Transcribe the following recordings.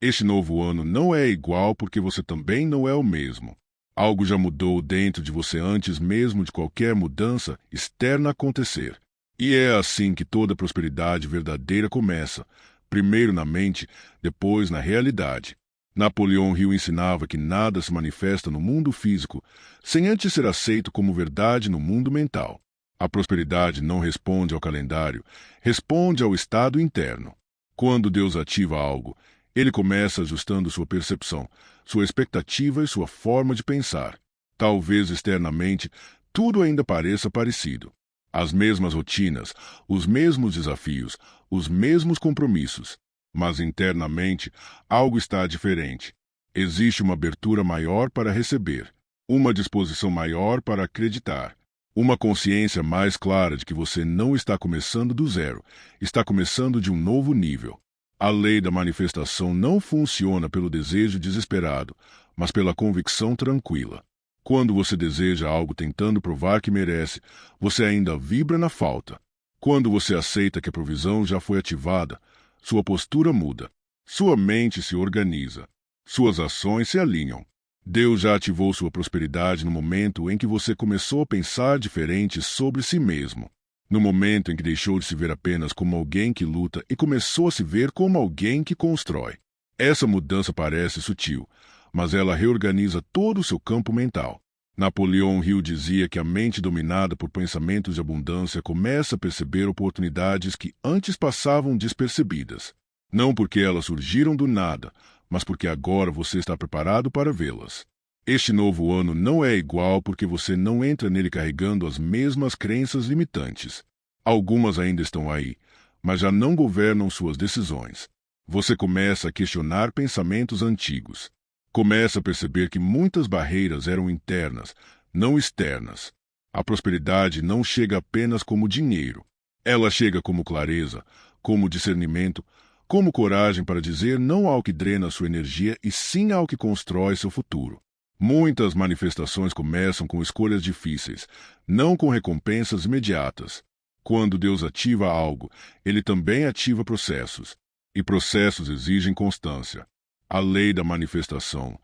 Este novo ano não é igual porque você também não é o mesmo. Algo já mudou dentro de você antes mesmo de qualquer mudança externa acontecer. E é assim que toda prosperidade verdadeira começa, primeiro na mente, depois na realidade. Napoleão Hill ensinava que nada se manifesta no mundo físico sem antes ser aceito como verdade no mundo mental. A prosperidade não responde ao calendário, responde ao estado interno. Quando Deus ativa algo, ele começa ajustando sua percepção, sua expectativa e sua forma de pensar. Talvez externamente tudo ainda pareça parecido. As mesmas rotinas, os mesmos desafios, os mesmos compromissos. Mas internamente algo está diferente. Existe uma abertura maior para receber, uma disposição maior para acreditar, uma consciência mais clara de que você não está começando do zero, está começando de um novo nível. A lei da manifestação não funciona pelo desejo desesperado, mas pela convicção tranquila. Quando você deseja algo tentando provar que merece, você ainda vibra na falta. Quando você aceita que a provisão já foi ativada, sua postura muda. Sua mente se organiza. Suas ações se alinham. Deus já ativou sua prosperidade no momento em que você começou a pensar diferente sobre si mesmo. No momento em que deixou de se ver apenas como alguém que luta e começou a se ver como alguém que constrói. Essa mudança parece sutil, mas ela reorganiza todo o seu campo mental. Napoleão Hill dizia que a mente dominada por pensamentos de abundância começa a perceber oportunidades que antes passavam despercebidas. Não porque elas surgiram do nada, mas porque agora você está preparado para vê-las. Este novo ano não é igual porque você não entra nele carregando as mesmas crenças limitantes. Algumas ainda estão aí, mas já não governam suas decisões. Você começa a questionar pensamentos antigos. Começa a perceber que muitas barreiras eram internas, não externas. A prosperidade não chega apenas como dinheiro. Ela chega como clareza, como discernimento, como coragem para dizer não ao que drena sua energia e sim ao que constrói seu futuro. Muitas manifestações começam com escolhas difíceis, não com recompensas imediatas. Quando Deus ativa algo, ele também ativa processos. E processos exigem constância. A lei da manifestação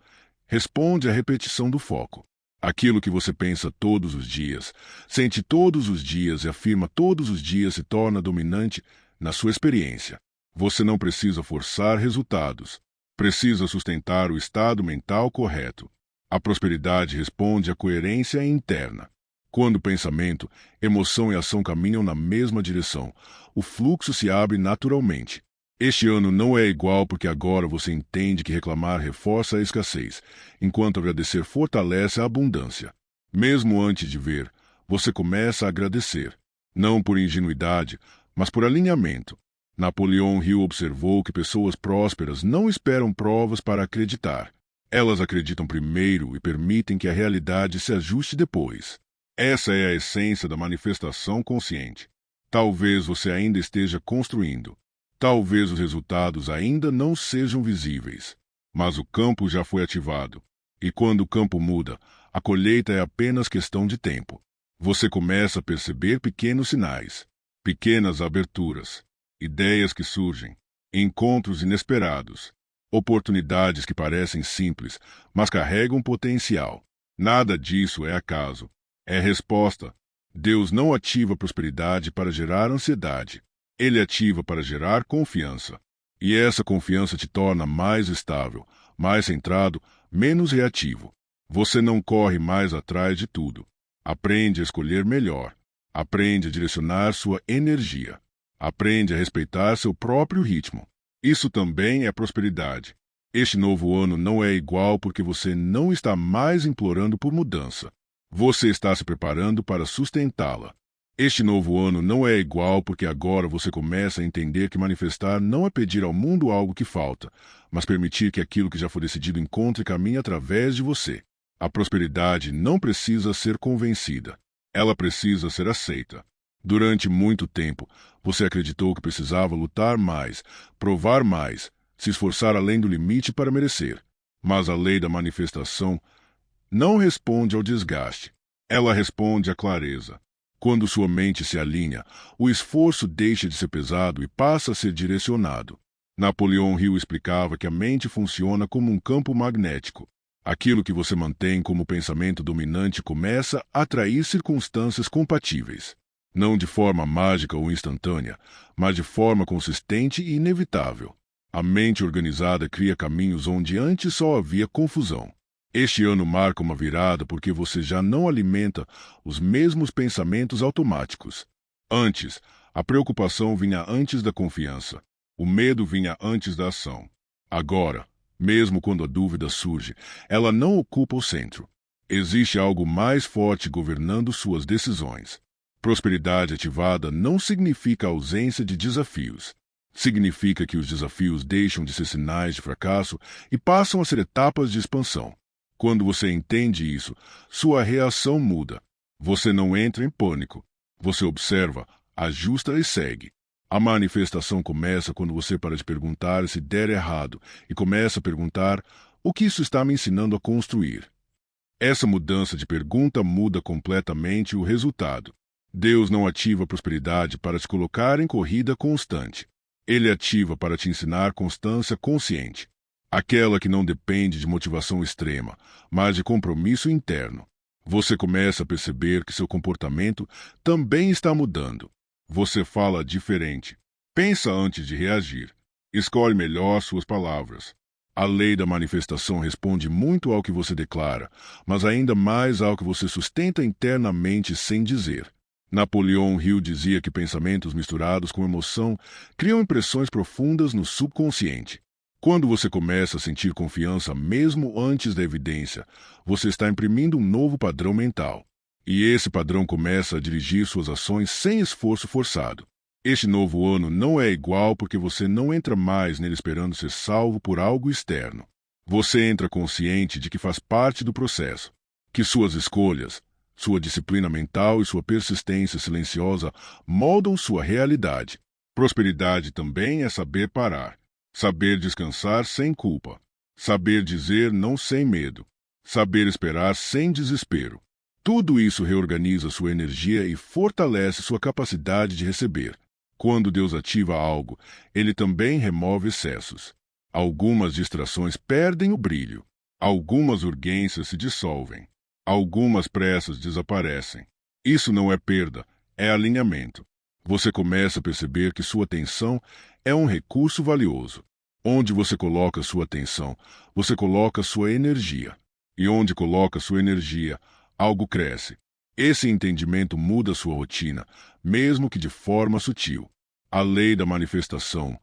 responde à repetição do foco. Aquilo que você pensa todos os dias, sente todos os dias e afirma todos os dias se torna dominante na sua experiência. Você não precisa forçar resultados. Precisa sustentar o estado mental correto. A prosperidade responde à coerência interna. Quando pensamento, emoção e ação caminham na mesma direção, o fluxo se abre naturalmente. Este ano não é igual porque agora você entende que reclamar reforça a escassez, enquanto agradecer fortalece a abundância. Mesmo antes de ver, você começa a agradecer. Não por ingenuidade, mas por alinhamento. Napoleão Hill observou que pessoas prósperas não esperam provas para acreditar. Elas acreditam primeiro e permitem que a realidade se ajuste depois. Essa é a essência da manifestação consciente. Talvez você ainda esteja construindo. Talvez os resultados ainda não sejam visíveis, mas o campo já foi ativado. E quando o campo muda, a colheita é apenas questão de tempo. Você começa a perceber pequenos sinais, pequenas aberturas, ideias que surgem, encontros inesperados, oportunidades que parecem simples, mas carregam potencial. Nada disso é acaso, é resposta. Deus não ativa a prosperidade para gerar ansiedade. Ele ativa para gerar confiança. E essa confiança te torna mais estável, mais centrado, menos reativo. Você não corre mais atrás de tudo. Aprende a escolher melhor. Aprende a direcionar sua energia. Aprende a respeitar seu próprio ritmo. Isso também é prosperidade. Este novo ano não é igual porque você não está mais implorando por mudança. Você está se preparando para sustentá-la. Este novo ano não é igual porque agora você começa a entender que manifestar não é pedir ao mundo algo que falta, mas permitir que aquilo que já foi decidido encontre caminho através de você. A prosperidade não precisa ser convencida. Ela precisa ser aceita. Durante muito tempo, você acreditou que precisava lutar mais, provar mais, se esforçar além do limite para merecer. Mas a lei da manifestação não responde ao desgaste. Ela responde à clareza. Quando sua mente se alinha, o esforço deixa de ser pesado e passa a ser direcionado. Napoleão Hill explicava que a mente funciona como um campo magnético. Aquilo que você mantém como pensamento dominante começa a atrair circunstâncias compatíveis. Não de forma mágica ou instantânea, mas de forma consistente e inevitável. A mente organizada cria caminhos onde antes só havia confusão. Este ano marca uma virada porque você já não alimenta os mesmos pensamentos automáticos. Antes, a preocupação vinha antes da confiança. O medo vinha antes da ação. Agora, mesmo quando a dúvida surge, ela não ocupa o centro. Existe algo mais forte governando suas decisões. Prosperidade ativada não significa ausência de desafios. Significa que os desafios deixam de ser sinais de fracasso e passam a ser etapas de expansão. Quando você entende isso, sua reação muda. Você não entra em pânico. Você observa, ajusta e segue. A manifestação começa quando você para de perguntar se der errado e começa a perguntar o que isso está me ensinando a construir. Essa mudança de pergunta muda completamente o resultado. Deus não ativa a prosperidade para te colocar em corrida constante. Ele ativa para te ensinar constância consciente. Aquela que não depende de motivação extrema, mas de compromisso interno. Você começa a perceber que seu comportamento também está mudando. Você fala diferente. Pensa antes de reagir. Escolhe melhor suas palavras. A lei da manifestação responde muito ao que você declara, mas ainda mais ao que você sustenta internamente sem dizer. Napoleão Hill dizia que pensamentos misturados com emoção criam impressões profundas no subconsciente. Quando você começa a sentir confiança mesmo antes da evidência, você está imprimindo um novo padrão mental. E esse padrão começa a dirigir suas ações sem esforço forçado. Este novo ano não é igual porque você não entra mais nele esperando ser salvo por algo externo. Você entra consciente de que faz parte do processo, que suas escolhas, sua disciplina mental e sua persistência silenciosa moldam sua realidade. Prosperidade também é saber parar. Saber descansar sem culpa. Saber dizer não sem medo. Saber esperar sem desespero. Tudo isso reorganiza sua energia e fortalece sua capacidade de receber. Quando Deus ativa algo, ele também remove excessos. Algumas distrações perdem o brilho. Algumas urgências se dissolvem. Algumas pressas desaparecem. Isso não é perda, é alinhamento. Você começa a perceber que sua atenção é um recurso valioso. Onde você coloca sua atenção, você coloca sua energia. E onde coloca sua energia, algo cresce. Esse entendimento muda sua rotina, mesmo que de forma sutil. A lei da manifestação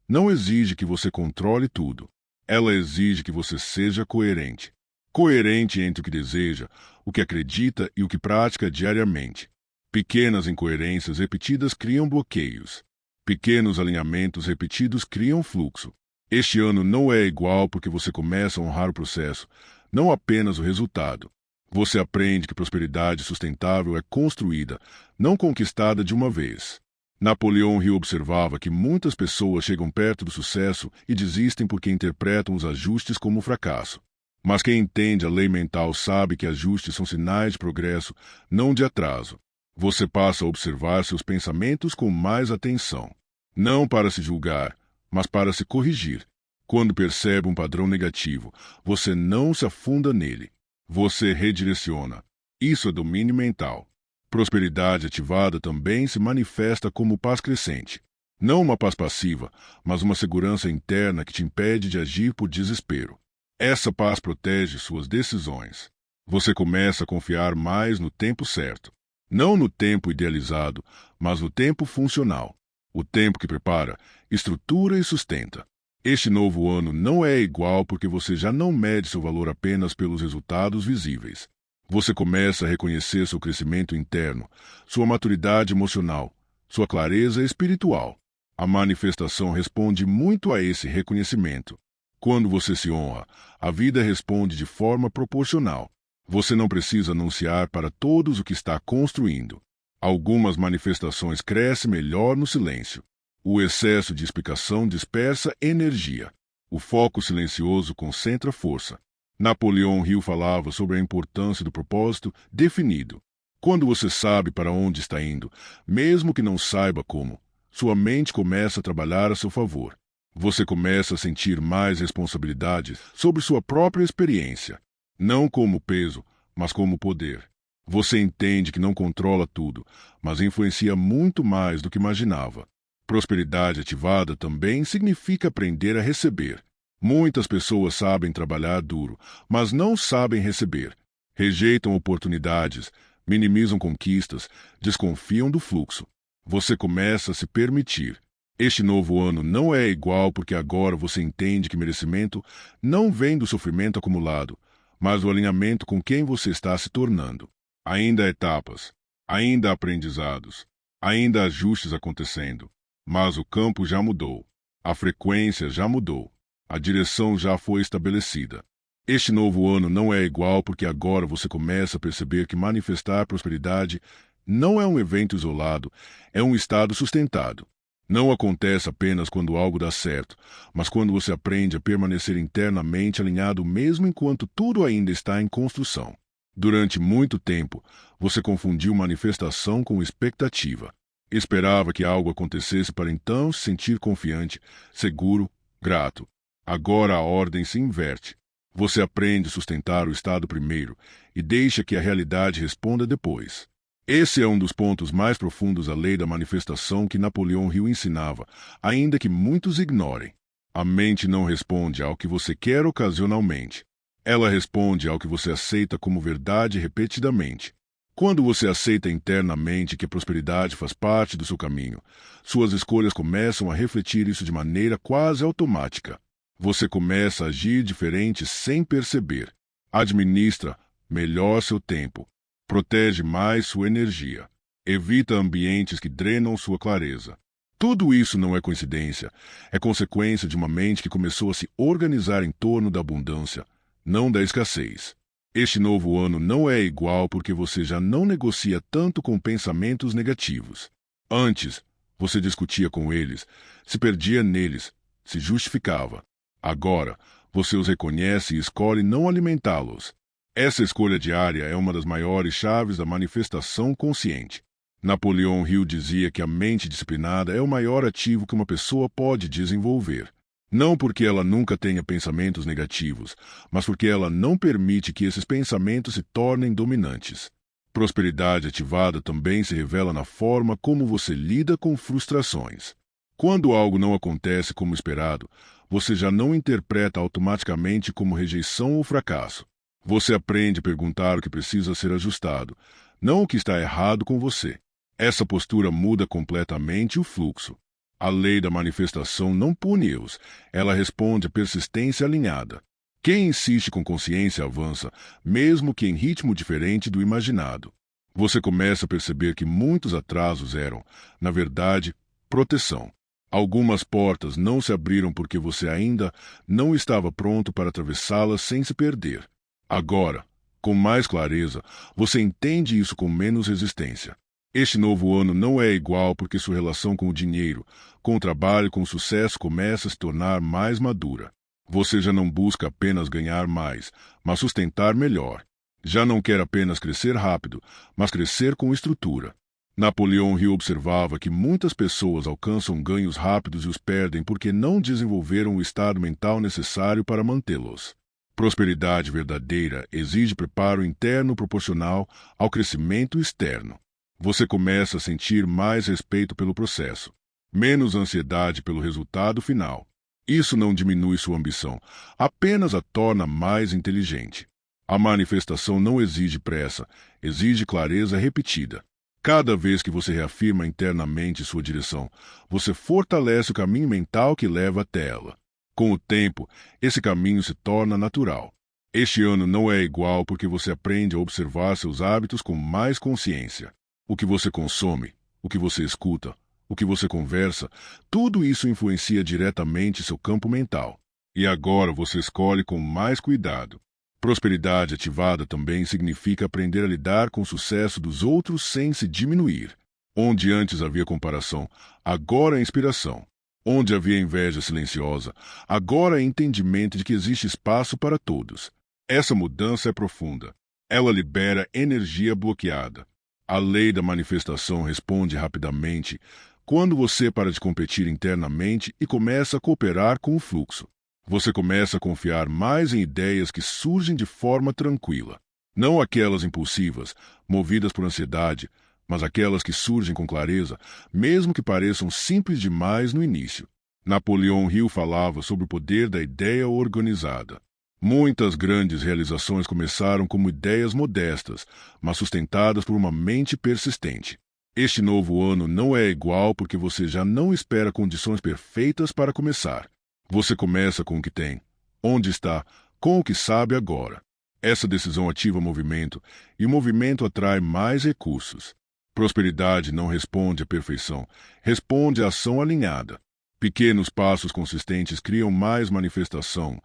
não exige que você controle tudo. Ela exige que você seja coerente. Coerente entre o que deseja, o que acredita e o que pratica diariamente. Pequenas incoerências repetidas criam bloqueios. Pequenos alinhamentos repetidos criam fluxo. Este ano não é igual porque você começa a honrar o processo, não apenas o resultado. Você aprende que prosperidade sustentável é construída, não conquistada de uma vez. Napoleão Hill observava que muitas pessoas chegam perto do sucesso e desistem porque interpretam os ajustes como fracasso. Mas quem entende a lei mental sabe que ajustes são sinais de progresso, não de atraso. Você passa a observar seus pensamentos com mais atenção. Não para se julgar, mas para se corrigir. Quando percebe um padrão negativo, você não se afunda nele. Você redireciona. Isso é domínio mental. Prosperidade ativada também se manifesta como paz crescente. Não uma paz passiva, mas uma segurança interna que te impede de agir por desespero. Essa paz protege suas decisões. Você começa a confiar mais no tempo certo. Não no tempo idealizado, mas no tempo funcional. O tempo que prepara, estrutura e sustenta. Este novo ano não é igual porque você já não mede seu valor apenas pelos resultados visíveis. Você começa a reconhecer seu crescimento interno, sua maturidade emocional, sua clareza espiritual. A manifestação responde muito a esse reconhecimento. Quando você se honra, a vida responde de forma proporcional. Você não precisa anunciar para todos o que está construindo. Algumas manifestações crescem melhor no silêncio. O excesso de explicação dispersa energia. O foco silencioso concentra força. Napoleão Hill falava sobre a importância do propósito definido. Quando você sabe para onde está indo, mesmo que não saiba como, sua mente começa a trabalhar a seu favor. Você começa a sentir mais responsabilidade sobre sua própria experiência, não como peso, mas como poder. Você entende que não controla tudo, mas influencia muito mais do que imaginava. Prosperidade ativada também significa aprender a receber. Muitas pessoas sabem trabalhar duro, mas não sabem receber. Rejeitam oportunidades, minimizam conquistas, desconfiam do fluxo. Você começa a se permitir. Este novo ano não é igual porque agora você entende que merecimento não vem do sofrimento acumulado, mas do alinhamento com quem você está se tornando. Ainda há etapas, ainda há aprendizados, ainda há ajustes acontecendo, mas o campo já mudou, a frequência já mudou, a direção já foi estabelecida. Este novo ano não é igual porque agora você começa a perceber que manifestar prosperidade não é um evento isolado, é um estado sustentado. Não acontece apenas quando algo dá certo, mas quando você aprende a permanecer internamente alinhado mesmo enquanto tudo ainda está em construção. Durante muito tempo, você confundiu manifestação com expectativa. Esperava que algo acontecesse para então se sentir confiante, seguro, grato. Agora a ordem se inverte. Você aprende a sustentar o estado primeiro e deixa que a realidade responda depois. Esse é um dos pontos mais profundos da lei da manifestação que Napoleão Hill ensinava, ainda que muitos ignorem. A mente não responde ao que você quer ocasionalmente. Ela responde ao que você aceita como verdade repetidamente. Quando você aceita internamente que a prosperidade faz parte do seu caminho, suas escolhas começam a refletir isso de maneira quase automática. Você começa a agir diferente sem perceber. Administra melhor seu tempo. Protege mais sua energia. Evita ambientes que drenam sua clareza. Tudo isso não é coincidência. É consequência de uma mente que começou a se organizar em torno da abundância, não da escassez. Este novo ano não é igual porque você já não negocia tanto com pensamentos negativos. Antes, você discutia com eles, se perdia neles, se justificava. Agora, você os reconhece e escolhe não alimentá-los. Essa escolha diária é uma das maiores chaves da manifestação consciente. Napoleão Hill dizia que a mente disciplinada é o maior ativo que uma pessoa pode desenvolver. Não porque ela nunca tenha pensamentos negativos, mas porque ela não permite que esses pensamentos se tornem dominantes. Prosperidade ativada também se revela na forma como você lida com frustrações. Quando algo não acontece como esperado, você já não interpreta automaticamente como rejeição ou fracasso. Você aprende a perguntar o que precisa ser ajustado, não o que está errado com você. Essa postura muda completamente o fluxo. A lei da manifestação não pune erros, ela responde à persistência alinhada. Quem insiste com consciência avança, mesmo que em ritmo diferente do imaginado. Você começa a perceber que muitos atrasos eram, na verdade, proteção. Algumas portas não se abriram porque você ainda não estava pronto para atravessá-las sem se perder. Agora, com mais clareza, você entende isso com menos resistência. Este novo ano não é igual porque sua relação com o dinheiro, com o trabalho e com o sucesso começa a se tornar mais madura. Você já não busca apenas ganhar mais, mas sustentar melhor. Já não quer apenas crescer rápido, mas crescer com estrutura. Napoleão Hill observava que muitas pessoas alcançam ganhos rápidos e os perdem porque não desenvolveram o estado mental necessário para mantê-los. Prosperidade verdadeira exige preparo interno proporcional ao crescimento externo. Você começa a sentir mais respeito pelo processo, menos ansiedade pelo resultado final. Isso não diminui sua ambição, apenas a torna mais inteligente. A manifestação não exige pressa, exige clareza repetida. Cada vez que você reafirma internamente sua direção, você fortalece o caminho mental que leva até ela. Com o tempo, esse caminho se torna natural. Este ano não é igual porque você aprende a observar seus hábitos com mais consciência. O que você consome, o que você escuta, o que você conversa, tudo isso influencia diretamente seu campo mental. E agora você escolhe com mais cuidado. Prosperidade ativada também significa aprender a lidar com o sucesso dos outros sem se diminuir. Onde antes havia comparação, agora é inspiração. Onde havia inveja silenciosa, agora é entendimento de que existe espaço para todos. Essa mudança é profunda. Ela libera energia bloqueada. A lei da manifestação responde rapidamente Quando você para de competir internamente e começa a cooperar com o fluxo, você começa a confiar mais em ideias que surgem de forma tranquila. Não aquelas impulsivas, movidas por ansiedade, mas aquelas que surgem com clareza, mesmo que pareçam simples demais no início. Napoleão Hill falava sobre o poder da ideia organizada. Muitas grandes realizações começaram como ideias modestas, mas sustentadas por uma mente persistente. Este novo ano não é igual porque você já não espera condições perfeitas para começar. Você começa com o que tem, onde está, com o que sabe agora. Essa decisão ativa movimento, e o movimento atrai mais recursos. Prosperidade não responde à perfeição, responde à ação alinhada. Pequenos passos consistentes criam mais manifestação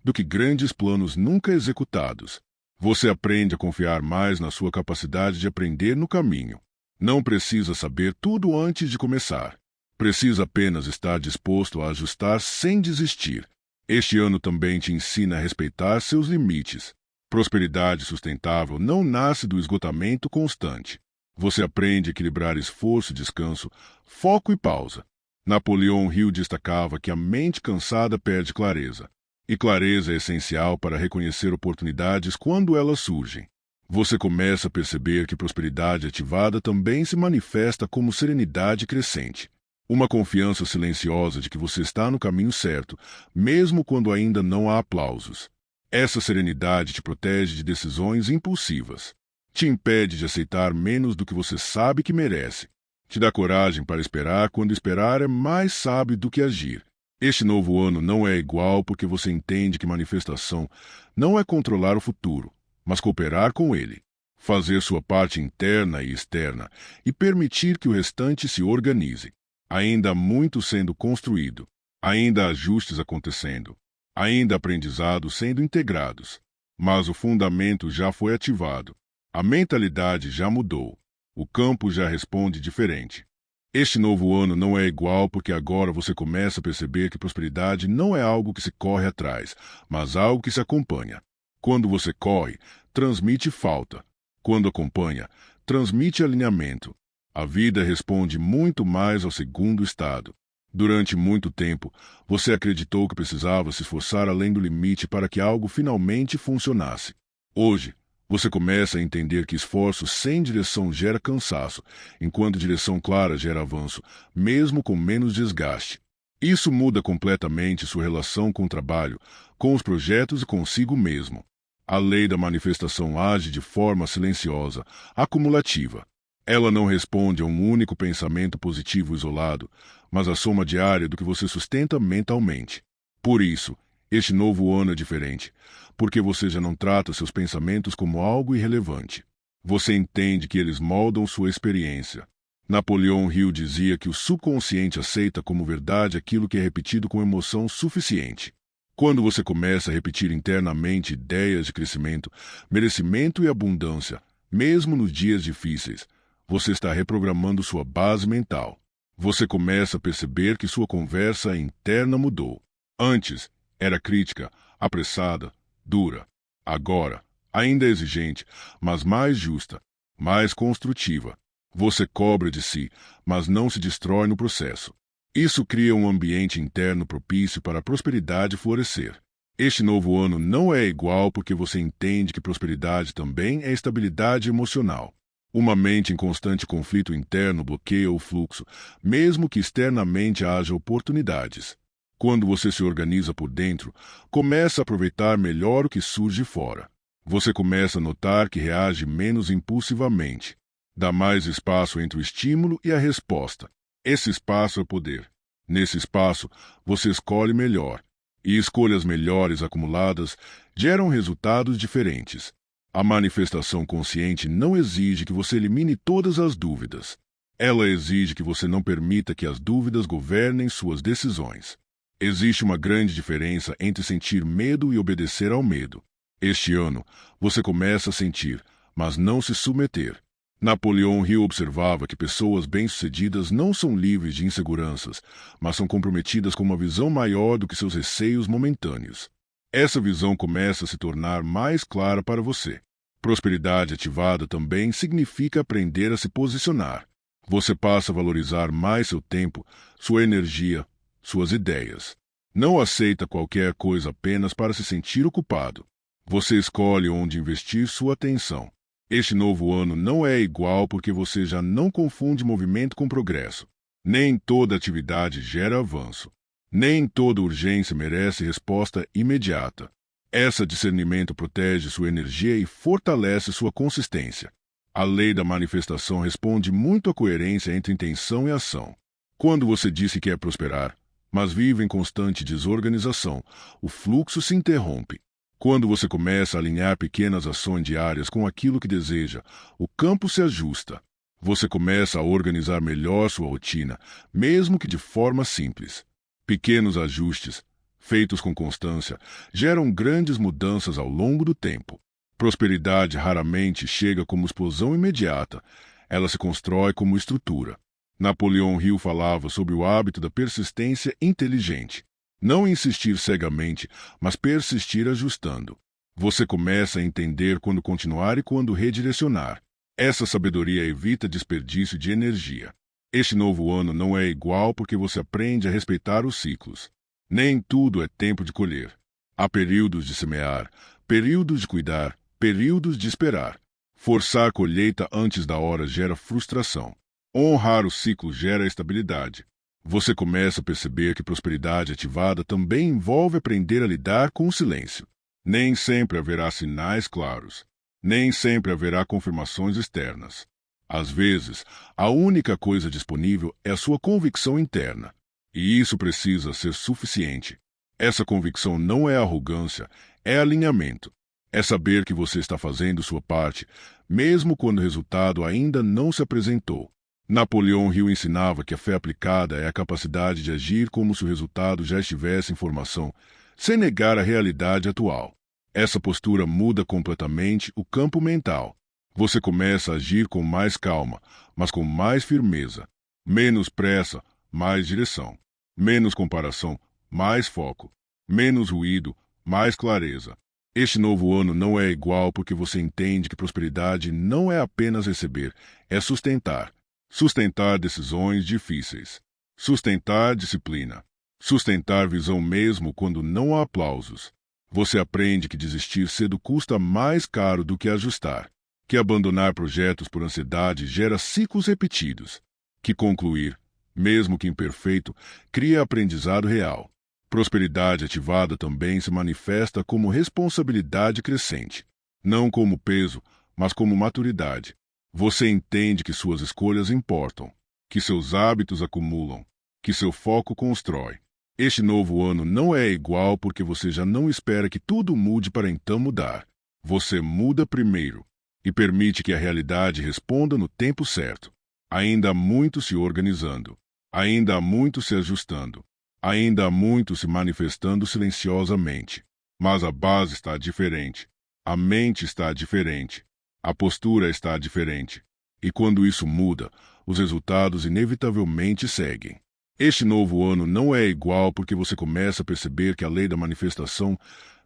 do que grandes planos nunca executados. Você aprende a confiar mais na sua capacidade de aprender no caminho. Não precisa saber tudo antes de começar. Precisa apenas estar disposto a ajustar sem desistir. Este ano também te ensina a respeitar seus limites. Prosperidade sustentável não nasce do esgotamento constante. Você aprende a equilibrar esforço e descanso, foco e pausa. Napoleão Hill destacava que a mente cansada perde clareza. E clareza é essencial para reconhecer oportunidades quando elas surgem. Você começa a perceber que prosperidade ativada também se manifesta como serenidade crescente. Uma confiança silenciosa de que você está no caminho certo, mesmo quando ainda não há aplausos. Essa serenidade te protege de decisões impulsivas. Te impede de aceitar menos do que você sabe que merece. Te dá coragem para esperar quando esperar é mais sábio do que agir. Este novo ano não é igual porque você entende que manifestação não é controlar o futuro, mas cooperar com ele, fazer sua parte interna e externa e permitir que o restante se organize. Ainda há muito sendo construído, ainda há ajustes acontecendo, ainda há aprendizados sendo integrados, mas o fundamento já foi ativado, a mentalidade já mudou, o campo já responde diferente. Este novo ano não é igual porque agora você começa a perceber que prosperidade não é algo que se corre atrás, mas algo que se acompanha. Quando você corre, transmite falta. Quando acompanha, transmite alinhamento. A vida responde muito mais ao segundo estado. Durante muito tempo, você acreditou que precisava se esforçar além do limite para que algo finalmente funcionasse. Hoje, você começa a entender que esforço sem direção gera cansaço, enquanto direção clara gera avanço, mesmo com menos desgaste. Isso muda completamente sua relação com o trabalho, com os projetos e consigo mesmo. A lei da manifestação age de forma silenciosa, acumulativa. Ela não responde a um único pensamento positivo isolado, mas à soma diária do que você sustenta mentalmente. Por isso, este novo ano é diferente, porque você já não trata seus pensamentos como algo irrelevante. Você entende que eles moldam sua experiência. Napoleão Hill dizia que o subconsciente aceita como verdade aquilo que é repetido com emoção suficiente. Quando você começa a repetir internamente ideias de crescimento, merecimento e abundância, mesmo nos dias difíceis, você está reprogramando sua base mental. Você começa a perceber que sua conversa interna mudou. Antes, era crítica, apressada, dura. Agora, ainda exigente, mas mais justa, mais construtiva. Você cobra de si, mas não se destrói no processo. Isso cria um ambiente interno propício para a prosperidade florescer. Este novo ano não é igual porque você entende que prosperidade também é estabilidade emocional. Uma mente em constante conflito interno bloqueia o fluxo, mesmo que externamente haja oportunidades. Quando você se organiza por dentro, começa a aproveitar melhor o que surge fora. Você começa a notar que reage menos impulsivamente. Dá mais espaço entre o estímulo e a resposta. Esse espaço é poder. Nesse espaço, você escolhe melhor. E escolhas melhores acumuladas geram resultados diferentes. A manifestação consciente não exige que você elimine todas as dúvidas. Ela exige que você não permita que as dúvidas governem suas decisões. Existe uma grande diferença entre sentir medo e obedecer ao medo. Este ano, você começa a sentir, mas não se submeter. Napoleão Hill observava que pessoas bem-sucedidas não são livres de inseguranças, mas são comprometidas com uma visão maior do que seus receios momentâneos. Essa visão começa a se tornar mais clara para você. Prosperidade ativada também significa aprender a se posicionar. Você passa a valorizar mais seu tempo, sua energia, suas ideias. Não aceita qualquer coisa apenas para se sentir ocupado. Você escolhe onde investir sua atenção. Este novo ano não é igual porque você já não confunde movimento com progresso. Nem toda atividade gera avanço. Nem toda urgência merece resposta imediata. Esse discernimento protege sua energia e fortalece sua consistência. A lei da manifestação responde muito à coerência entre intenção e ação. Quando você diz que quer prosperar, mas vive em constante desorganização, o fluxo se interrompe. Quando você começa a alinhar pequenas ações diárias com aquilo que deseja, o campo se ajusta. Você começa a organizar melhor sua rotina, mesmo que de forma simples. Pequenos ajustes, feitos com constância, geram grandes mudanças ao longo do tempo. Prosperidade raramente chega como explosão imediata, ela se constrói como estrutura. Napoleão Hill falava sobre o hábito da persistência inteligente. Não insistir cegamente, mas persistir ajustando. Você começa a entender quando continuar e quando redirecionar. Essa sabedoria evita desperdício de energia. Este novo ano não é igual porque você aprende a respeitar os ciclos. Nem tudo é tempo de colher. Há períodos de semear, períodos de cuidar, períodos de esperar. Forçar colheita antes da hora gera frustração. Honrar o ciclo gera estabilidade. Você começa a perceber que prosperidade ativada também envolve aprender a lidar com o silêncio. Nem sempre haverá sinais claros. Nem sempre haverá confirmações externas. Às vezes, a única coisa disponível é a sua convicção interna. E isso precisa ser suficiente. Essa convicção não é arrogância, é alinhamento. É saber que você está fazendo sua parte, mesmo quando o resultado ainda não se apresentou. Napoleão Hill ensinava que a fé aplicada é a capacidade de agir como se o resultado já estivesse em formação, sem negar a realidade atual. Essa postura muda completamente o campo mental. Você começa a agir com mais calma, mas com mais firmeza. Menos pressa, mais direção. Menos comparação, mais foco. Menos ruído, mais clareza. Este novo ano não é igual porque você entende que prosperidade não é apenas receber, é sustentar. Sustentar decisões difíceis. Sustentar disciplina. Sustentar visão mesmo quando não há aplausos. Você aprende que desistir cedo custa mais caro do que ajustar. Que abandonar projetos por ansiedade gera ciclos repetidos. Que concluir, mesmo que imperfeito, cria aprendizado real. Prosperidade ativada também se manifesta como responsabilidade crescente. Não como peso, mas como maturidade. Você entende que suas escolhas importam, que seus hábitos acumulam, que seu foco constrói. Este novo ano não é igual porque você já não espera que tudo mude para então mudar. Você muda primeiro e permite que a realidade responda no tempo certo. Ainda há muito se organizando. Ainda há muito se ajustando. Ainda há muito se manifestando silenciosamente. Mas a base está diferente. A mente está diferente. A postura está diferente. E quando isso muda, os resultados inevitavelmente seguem. Este novo ano não é igual porque você começa a perceber que a lei da manifestação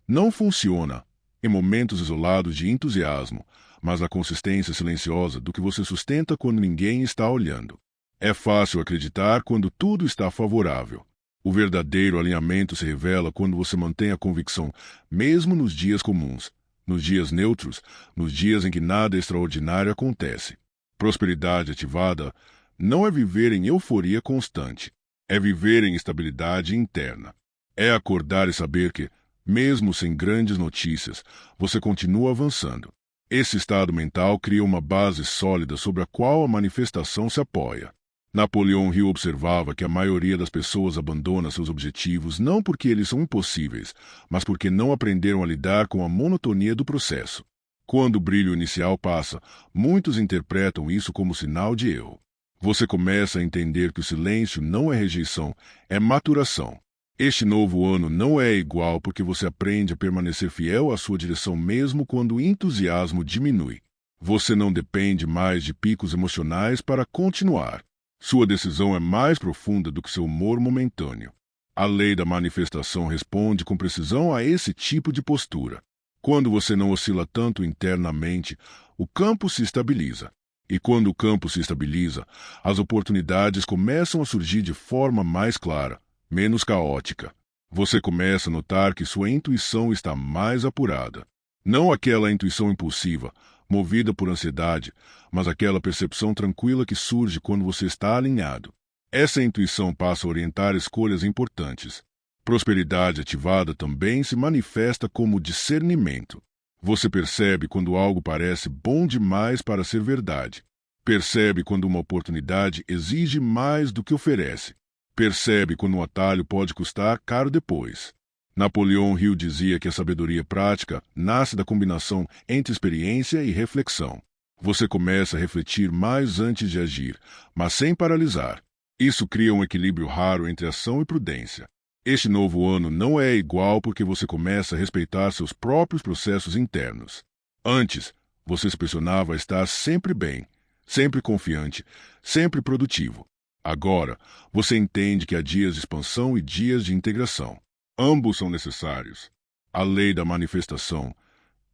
não funciona em momentos isolados de entusiasmo, mas na consistência silenciosa do que você sustenta quando ninguém está olhando. É fácil acreditar quando tudo está favorável. O verdadeiro alinhamento se revela quando você mantém a convicção, mesmo nos dias comuns, nos dias neutros, nos dias em que nada extraordinário acontece. Prosperidade ativada não é viver em euforia constante. É viver em estabilidade interna. É acordar e saber que, mesmo sem grandes notícias, você continua avançando. Esse estado mental cria uma base sólida sobre a qual a manifestação se apoia. Napoleão Hill observava que a maioria das pessoas abandona seus objetivos não porque eles são impossíveis, mas porque não aprenderam a lidar com a monotonia do processo. Quando o brilho inicial passa, muitos interpretam isso como sinal de erro. Você começa a entender que o silêncio não é rejeição, é maturação. Este novo ano não é igual porque você aprende a permanecer fiel à sua direção mesmo quando o entusiasmo diminui. Você não depende mais de picos emocionais para continuar. Sua decisão é mais profunda do que seu humor momentâneo. A lei da manifestação responde com precisão a esse tipo de postura. Quando você não oscila tanto internamente, o campo se estabiliza. E quando o campo se estabiliza, as oportunidades começam a surgir de forma mais clara, menos caótica. Você começa a notar que sua intuição está mais apurada. Não aquela intuição impulsiva, movida por ansiedade, mas aquela percepção tranquila que surge quando você está alinhado. Essa intuição passa a orientar escolhas importantes. Prosperidade ativada também se manifesta como discernimento. Você percebe quando algo parece bom demais para ser verdade. Percebe quando uma oportunidade exige mais do que oferece. Percebe quando um atalho pode custar caro depois. Napoleão Hill dizia que a sabedoria prática nasce da combinação entre experiência e reflexão. Você começa a refletir mais antes de agir, mas sem paralisar. Isso cria um equilíbrio raro entre ação e prudência. Este novo ano não é igual porque você começa a respeitar seus próprios processos internos. Antes, você se pressionava a estar sempre bem, sempre confiante, sempre produtivo. Agora, você entende que há dias de expansão e dias de integração. Ambos são necessários. A lei da manifestação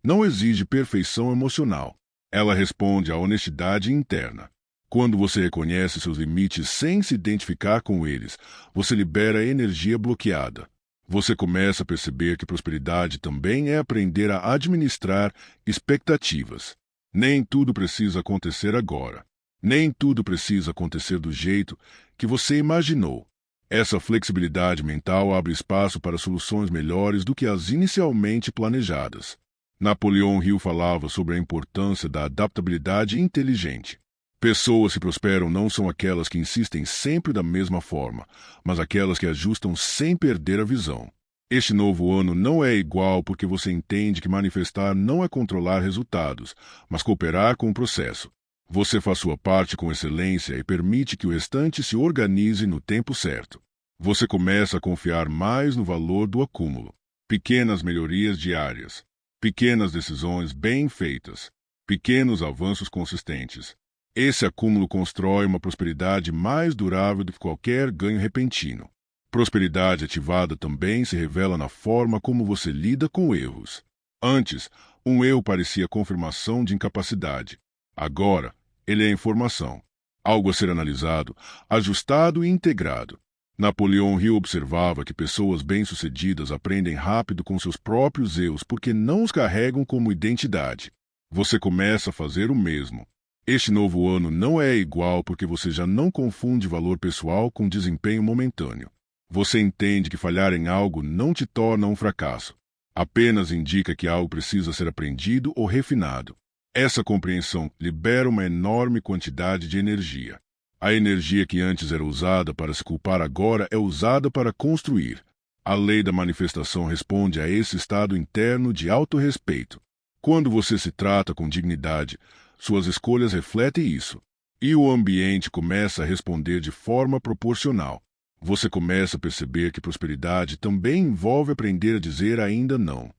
não exige perfeição emocional. Ela responde à honestidade interna. Quando você reconhece seus limites sem se identificar com eles, você libera energia bloqueada. Você começa a perceber que prosperidade também é aprender a administrar expectativas. Nem tudo precisa acontecer agora. Nem tudo precisa acontecer do jeito que você imaginou. Essa flexibilidade mental abre espaço para soluções melhores do que as inicialmente planejadas. Napoleão Hill falava sobre a importância da adaptabilidade inteligente. Pessoas que prosperam não são aquelas que insistem sempre da mesma forma, mas aquelas que ajustam sem perder a visão. Este novo ano não é igual porque você entende que manifestar não é controlar resultados, mas cooperar com o processo. Você faz sua parte com excelência e permite que o restante se organize no tempo certo. Você começa a confiar mais no valor do acúmulo. Pequenas melhorias diárias. Pequenas decisões bem feitas. Pequenos avanços consistentes. Esse acúmulo constrói uma prosperidade mais durável do que qualquer ganho repentino. Prosperidade ativada também se revela na forma como você lida com erros. Antes, um erro parecia confirmação de incapacidade. Agora, ele é informação. Algo a ser analisado, ajustado e integrado. Napoleão Hill observava que pessoas bem-sucedidas aprendem rápido com seus próprios erros porque não os carregam como identidade. Você começa a fazer o mesmo. Este novo ano não é igual porque você já não confunde valor pessoal com desempenho momentâneo. Você entende que falhar em algo não te torna um fracasso. Apenas indica que algo precisa ser aprendido ou refinado. Essa compreensão libera uma enorme quantidade de energia. A energia que antes era usada para se culpar agora é usada para construir. A lei da manifestação responde a esse estado interno de autorrespeito. Quando você se trata com dignidade, suas escolhas refletem isso. E o ambiente começa a responder de forma proporcional. Você começa a perceber que prosperidade também envolve aprender a dizer ainda não.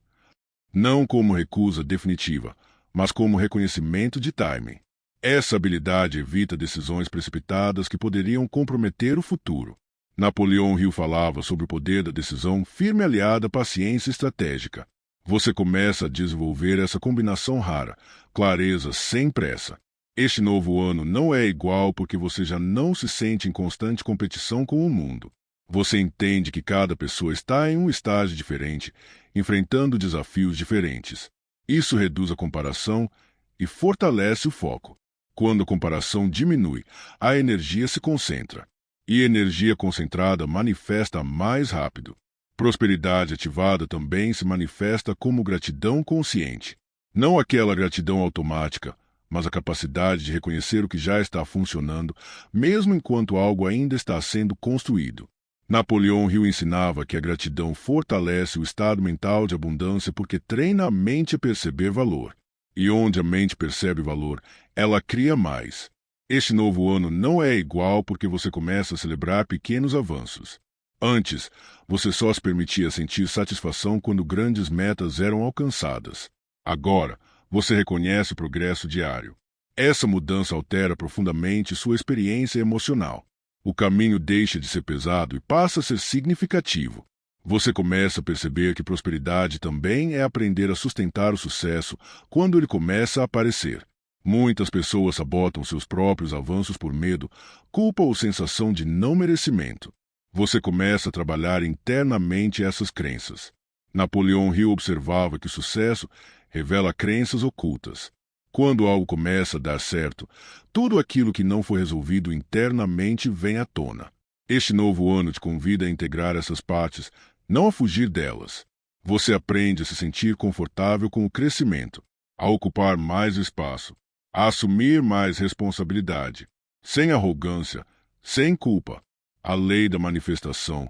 Não como recusa definitiva, mas como reconhecimento de timing. Essa habilidade evita decisões precipitadas que poderiam comprometer o futuro. Napoleão Hill falava sobre o poder da decisão firme aliada à paciência estratégica. Você começa a desenvolver essa combinação rara, clareza sem pressa. Este novo ano não é igual porque você já não se sente em constante competição com o mundo. Você entende que cada pessoa está em um estágio diferente, enfrentando desafios diferentes. Isso reduz a comparação e fortalece o foco. Quando a comparação diminui, a energia se concentra. E energia concentrada manifesta mais rápido. Prosperidade ativada também se manifesta como gratidão consciente. Não aquela gratidão automática, mas a capacidade de reconhecer o que já está funcionando, mesmo enquanto algo ainda está sendo construído. Napoleão Hill ensinava que a gratidão fortalece o estado mental de abundância porque treina a mente a perceber valor. E onde a mente percebe valor, ela cria mais. Este novo ano não é igual porque você começa a celebrar pequenos avanços. Antes, você só se permitia sentir satisfação quando grandes metas eram alcançadas. Agora, você reconhece o progresso diário. Essa mudança altera profundamente sua experiência emocional. O caminho deixa de ser pesado e passa a ser significativo. Você começa a perceber que prosperidade também é aprender a sustentar o sucesso quando ele começa a aparecer. Muitas pessoas sabotam seus próprios avanços por medo, culpa ou sensação de não merecimento. Você começa a trabalhar internamente essas crenças. Napoleão Hill observava que o sucesso revela crenças ocultas. Quando algo começa a dar certo, tudo aquilo que não foi resolvido internamente vem à tona. Este novo ano te convida a integrar essas partes, não a fugir delas. Você aprende a se sentir confortável com o crescimento, a ocupar mais espaço, a assumir mais responsabilidade, sem arrogância, sem culpa. A lei da manifestação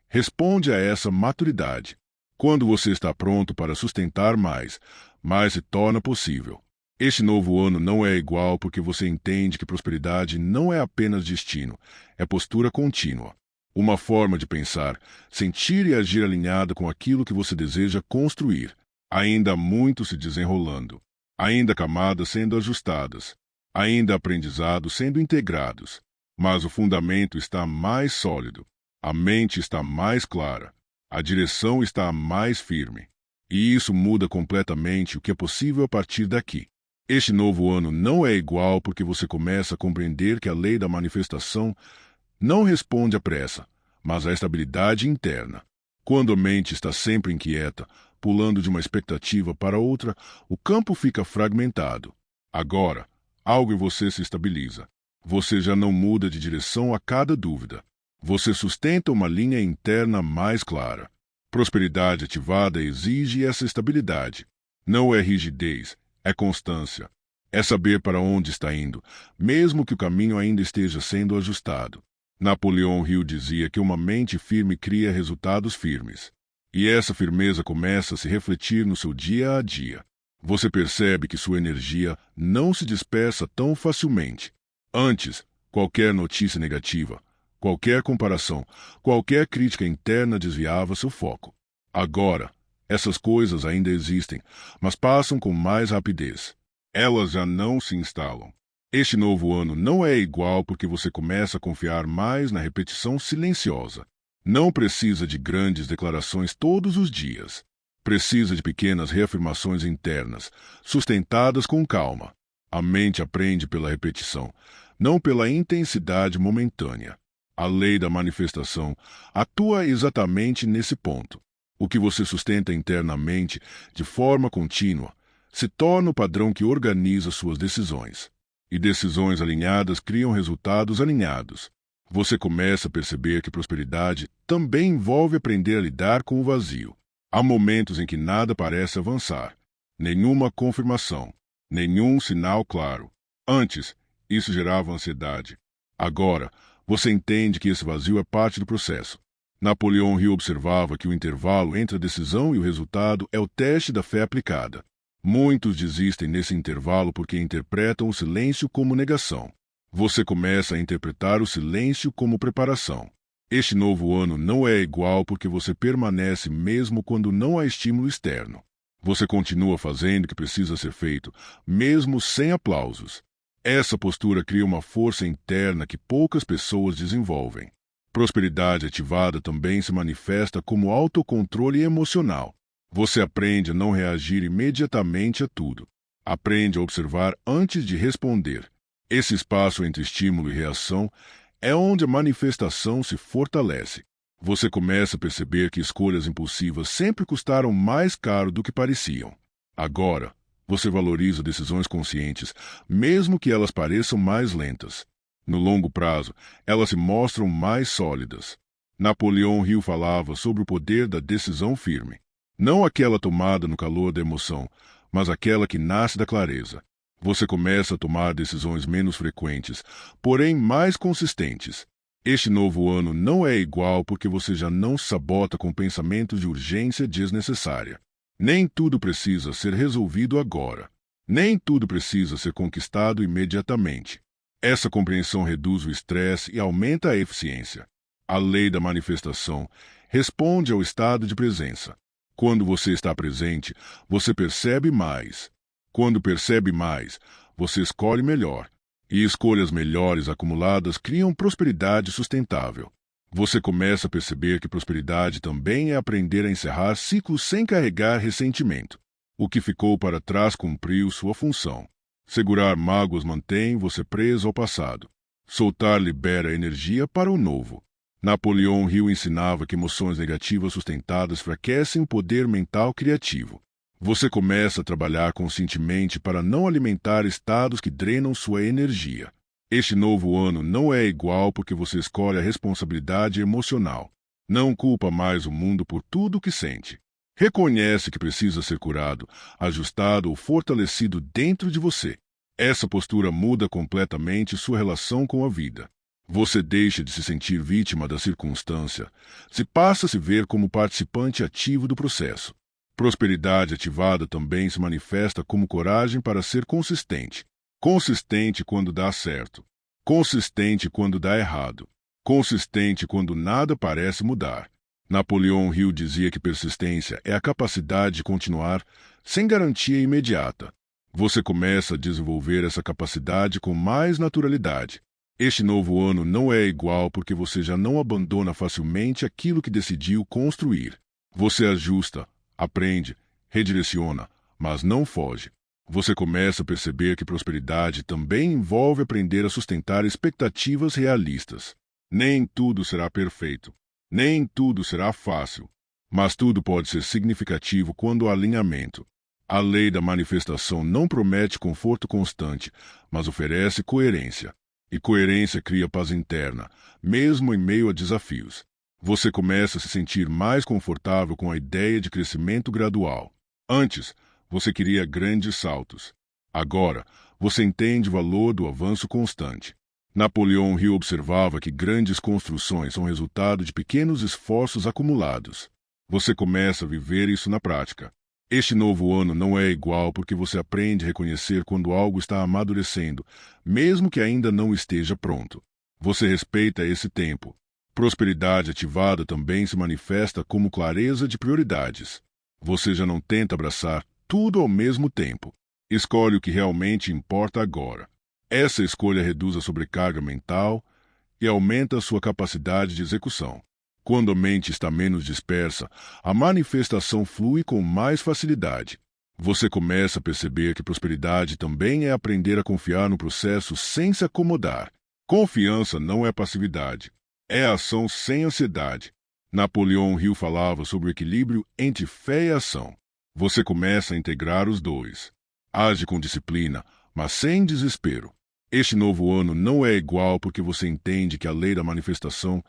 responde a essa maturidade. Quando você está pronto para sustentar mais, mais se torna possível. Este novo ano não é igual porque você entende que prosperidade não é apenas destino, é postura contínua. Uma forma de pensar, sentir e agir alinhada com aquilo que você deseja construir. Ainda há muito se desenrolando. Ainda camadas sendo ajustadas. Ainda aprendizados sendo integrados. Mas o fundamento está mais sólido. A mente está mais clara. A direção está mais firme. E isso muda completamente o que é possível a partir daqui. Este novo ano não é igual porque você começa a compreender que a lei da manifestação não responde à pressa, mas à estabilidade interna. Quando a mente está sempre inquieta, pulando de uma expectativa para outra, o campo fica fragmentado. Agora, algo em você se estabiliza. Você já não muda de direção a cada dúvida. Você sustenta uma linha interna mais clara. Prosperidade ativada exige essa estabilidade. Não é rigidez, é constância. É saber para onde está indo, mesmo que o caminho ainda esteja sendo ajustado. Napoleão Hill dizia que uma mente firme cria resultados firmes. E essa firmeza começa a se refletir no seu dia a dia. Você percebe que sua energia não se dispersa tão facilmente. Antes, qualquer notícia negativa, qualquer comparação, qualquer crítica interna desviava seu foco. Agora, essas coisas ainda existem, mas passam com mais rapidez. Elas já não se instalam. Este novo ano não é igual porque você começa a confiar mais na repetição silenciosa. Não precisa de grandes declarações todos os dias. Precisa de pequenas reafirmações internas, sustentadas com calma. A mente aprende pela repetição, não pela intensidade momentânea. A lei da manifestação atua exatamente nesse ponto. O que você sustenta internamente, de forma contínua, se torna o padrão que organiza suas decisões. E decisões alinhadas criam resultados alinhados. Você começa a perceber que prosperidade também envolve aprender a lidar com o vazio. Há momentos em que nada parece avançar. Nenhuma confirmação. Nenhum sinal claro. Antes, isso gerava ansiedade. Agora, você entende que esse vazio é parte do processo. Napoleão Hill observava que o intervalo entre a decisão e o resultado é o teste da fé aplicada. Muitos desistem nesse intervalo porque interpretam o silêncio como negação. Você começa a interpretar o silêncio como preparação. Este novo ano não é igual porque você permanece mesmo quando não há estímulo externo. Você continua fazendo o que precisa ser feito, mesmo sem aplausos. Essa postura cria uma força interna que poucas pessoas desenvolvem. Prosperidade ativada também se manifesta como autocontrole emocional. Você aprende a não reagir imediatamente a tudo. Aprende a observar antes de responder. Esse espaço entre estímulo e reação é onde a manifestação se fortalece. Você começa a perceber que escolhas impulsivas sempre custaram mais caro do que pareciam. Agora, você valoriza decisões conscientes, mesmo que elas pareçam mais lentas. No longo prazo, elas se mostram mais sólidas. Napoleão Hill falava sobre o poder da decisão firme. Não aquela tomada no calor da emoção, mas aquela que nasce da clareza. Você começa a tomar decisões menos frequentes, porém mais consistentes. Este novo ano não é igual porque você já não se sabota com pensamentos de urgência desnecessária. Nem tudo precisa ser resolvido agora. Nem tudo precisa ser conquistado imediatamente. Essa compreensão reduz o estresse e aumenta a eficiência. A lei da manifestação responde ao estado de presença. Quando você está presente, você percebe mais. Quando percebe mais, você escolhe melhor. E escolhas melhores acumuladas criam prosperidade sustentável. Você começa a perceber que prosperidade também é aprender a encerrar ciclos sem carregar ressentimento. O que ficou para trás cumpriu sua função. Segurar mágoas mantém você preso ao passado. Soltar libera energia para o novo. Napoleão Hill ensinava que emoções negativas sustentadas enfraquecem o poder mental criativo. Você começa a trabalhar conscientemente para não alimentar estados que drenam sua energia. Este novo ano não é igual porque você escolhe a responsabilidade emocional. Não culpa mais o mundo por tudo o que sente. Reconhece que precisa ser curado, ajustado ou fortalecido dentro de você. Essa postura muda completamente sua relação com a vida. Você deixa de se sentir vítima da circunstância, se passa a se ver como participante ativo do processo. Prosperidade ativada também se manifesta como coragem para ser consistente. Consistente quando dá certo. Consistente quando dá errado. Consistente quando nada parece mudar. Napoleão Hill dizia que persistência é a capacidade de continuar sem garantia imediata. Você começa a desenvolver essa capacidade com mais naturalidade. Este novo ano não é igual porque você já não abandona facilmente aquilo que decidiu construir. Você ajusta, aprende, redireciona, mas não foge. Você começa a perceber que prosperidade também envolve aprender a sustentar expectativas realistas. Nem tudo será perfeito. Nem tudo será fácil. Mas tudo pode ser significativo quando há alinhamento. A lei da manifestação não promete conforto constante, mas oferece coerência. E coerência cria paz interna, mesmo em meio a desafios. Você começa a se sentir mais confortável com a ideia de crescimento gradual. Antes, você queria grandes saltos. Agora, você entende o valor do avanço constante. Napoleão Hill observava que grandes construções são resultado de pequenos esforços acumulados. Você começa a viver isso na prática. Este novo ano não é igual porque você aprende a reconhecer quando algo está amadurecendo, mesmo que ainda não esteja pronto. Você respeita esse tempo. Prosperidade ativada também se manifesta como clareza de prioridades. Você já não tenta abraçar tudo ao mesmo tempo. Escolhe o que realmente importa agora. Essa escolha reduz a sobrecarga mental e aumenta a sua capacidade de execução. Quando a mente está menos dispersa, a manifestação flui com mais facilidade. Você começa a perceber que prosperidade também é aprender a confiar no processo sem se acomodar. Confiança não é passividade. É ação sem ansiedade. Napoleão Hill falava sobre o equilíbrio entre fé e ação. Você começa a integrar os dois. Age com disciplina, mas sem desespero. Este novo ano não é igual porque você entende que a lei da manifestação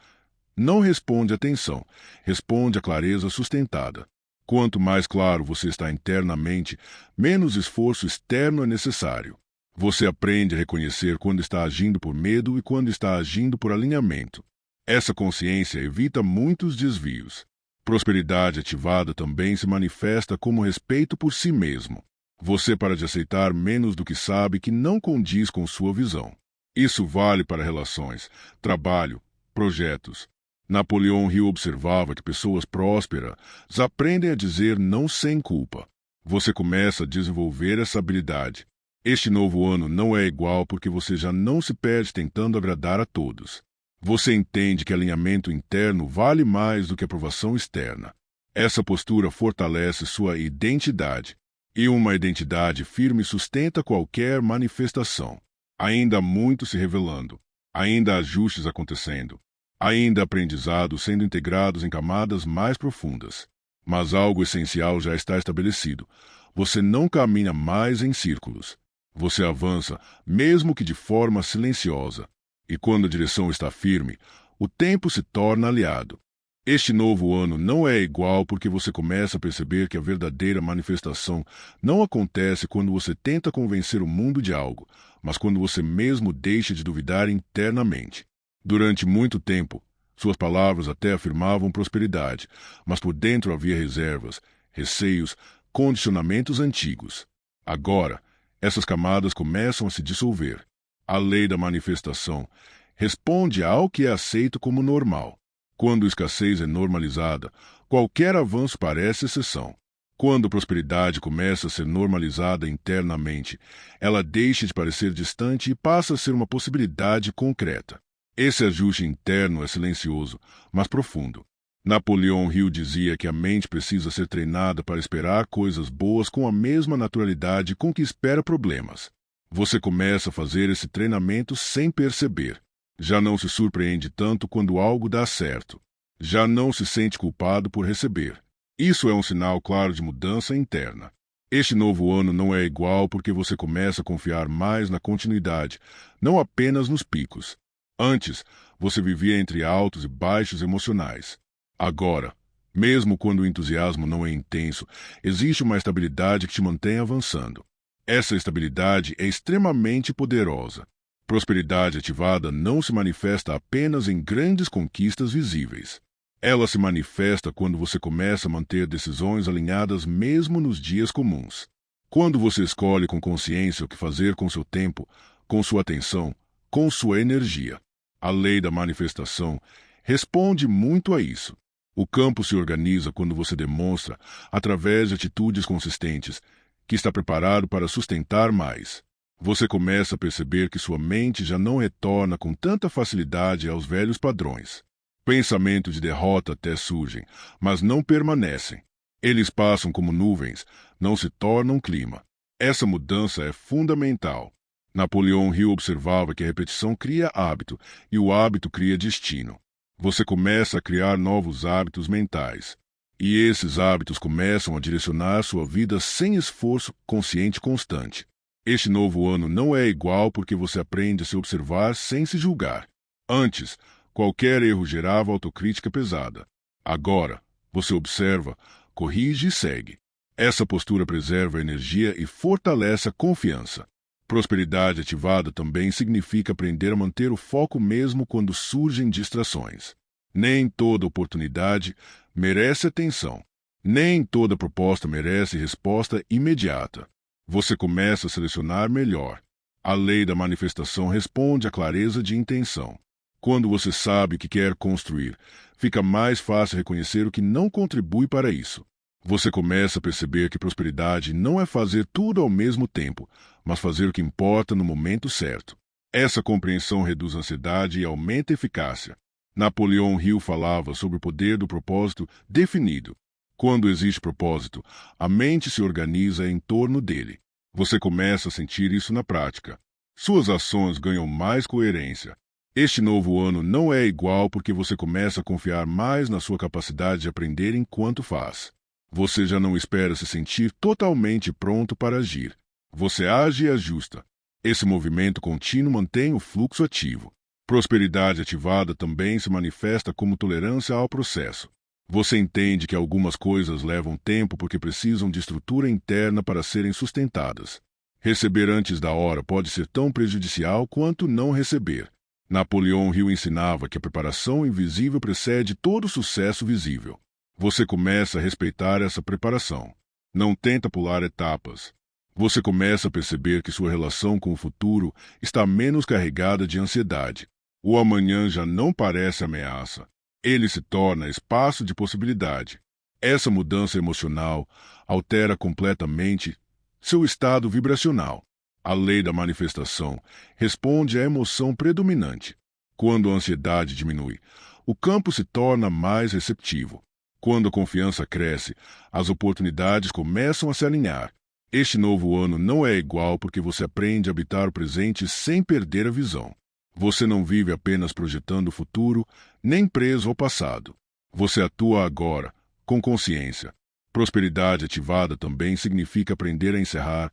não responde à tensão, responde à clareza sustentada. Quanto mais claro você está internamente, menos esforço externo é necessário. Você aprende a reconhecer quando está agindo por medo e quando está agindo por alinhamento. Essa consciência evita muitos desvios. Prosperidade ativada também se manifesta como respeito por si mesmo. Você para de aceitar menos do que sabe que não condiz com sua visão. Isso vale para relações, trabalho, projetos. Napoleão Hill observava que pessoas prósperas aprendem a dizer não sem culpa. Você começa a desenvolver essa habilidade. Este novo ano não é igual porque você já não se perde tentando agradar a todos. Você entende que alinhamento interno vale mais do que aprovação externa. Essa postura fortalece sua identidade. E uma identidade firme sustenta qualquer manifestação. Ainda há muito se revelando. Ainda há ajustes acontecendo. Ainda há aprendizados sendo integrados em camadas mais profundas. Mas algo essencial já está estabelecido. Você não caminha mais em círculos. Você avança, mesmo que de forma silenciosa. E quando a direção está firme, o tempo se torna aliado. Este novo ano não é igual porque você começa a perceber que a verdadeira manifestação não acontece quando você tenta convencer o mundo de algo, mas quando você mesmo deixa de duvidar internamente. Durante muito tempo, suas palavras até afirmavam prosperidade, mas por dentro havia reservas, receios, condicionamentos antigos. Agora, essas camadas começam a se dissolver. A lei da manifestação responde ao que é aceito como normal. Quando a escassez é normalizada, qualquer avanço parece exceção. Quando a prosperidade começa a ser normalizada internamente, ela deixa de parecer distante e passa a ser uma possibilidade concreta. Esse ajuste interno é silencioso, mas profundo. Napoleão Hill dizia que a mente precisa ser treinada para esperar coisas boas com a mesma naturalidade com que espera problemas. Você começa a fazer esse treinamento sem perceber. Já não se surpreende tanto quando algo dá certo. Já não se sente culpado por receber. Isso é um sinal claro de mudança interna. Este novo ano não é igual porque você começa a confiar mais na continuidade, não apenas nos picos. Antes, você vivia entre altos e baixos emocionais. Agora, mesmo quando o entusiasmo não é intenso, existe uma estabilidade que te mantém avançando. Essa estabilidade é extremamente poderosa. Prosperidade ativada não se manifesta apenas em grandes conquistas visíveis. Ela se manifesta quando você começa a manter decisões alinhadas mesmo nos dias comuns. Quando você escolhe com consciência o que fazer com seu tempo, com sua atenção, com sua energia. A lei da manifestação responde muito a isso. O campo se organiza quando você demonstra, através de atitudes consistentes, que está preparado para sustentar mais. Você começa a perceber que sua mente já não retorna com tanta facilidade aos velhos padrões. Pensamentos de derrota até surgem, mas não permanecem. Eles passam como nuvens, não se tornam clima. Essa mudança é fundamental. Napoleão Hill observava que a repetição cria hábito e o hábito cria destino. Você começa a criar novos hábitos mentais. E esses hábitos começam a direcionar sua vida sem esforço consciente constante. Este novo ano não é igual porque você aprende a se observar sem se julgar. Antes, qualquer erro gerava autocrítica pesada. Agora, você observa, corrige e segue. Essa postura preserva a energia e fortalece a confiança. Prosperidade ativada também significa aprender a manter o foco mesmo quando surgem distrações. Nem toda oportunidade merece atenção. Nem toda proposta merece resposta imediata. Você começa a selecionar melhor. A lei da manifestação responde à clareza de intenção. Quando você sabe o que quer construir, fica mais fácil reconhecer o que não contribui para isso. Você começa a perceber que prosperidade não é fazer tudo ao mesmo tempo, mas fazer o que importa no momento certo. Essa compreensão reduz a ansiedade e aumenta a eficácia. Napoleão Hill falava sobre o poder do propósito definido. Quando existe propósito, a mente se organiza em torno dele. Você começa a sentir isso na prática. Suas ações ganham mais coerência. Este novo ano não é igual porque você começa a confiar mais na sua capacidade de aprender enquanto faz. Você já não espera se sentir totalmente pronto para agir. Você age e ajusta. Esse movimento contínuo mantém o fluxo ativo. Prosperidade ativada também se manifesta como tolerância ao processo. Você entende que algumas coisas levam tempo porque precisam de estrutura interna para serem sustentadas. Receber antes da hora pode ser tão prejudicial quanto não receber. Napoleão Hill ensinava que a preparação invisível precede todo sucesso visível. Você começa a respeitar essa preparação. Não tenta pular etapas. Você começa a perceber que sua relação com o futuro está menos carregada de ansiedade. O amanhã já não parece ameaça. Ele se torna espaço de possibilidade. Essa mudança emocional altera completamente seu estado vibracional. A lei da manifestação responde à emoção predominante. Quando a ansiedade diminui, o campo se torna mais receptivo. Quando a confiança cresce, as oportunidades começam a se alinhar. Este novo ano não é igual porque você aprende a habitar o presente sem perder a visão. Você não vive apenas projetando o futuro, nem preso ao passado. Você atua agora, com consciência. Prosperidade ativada também significa aprender a encerrar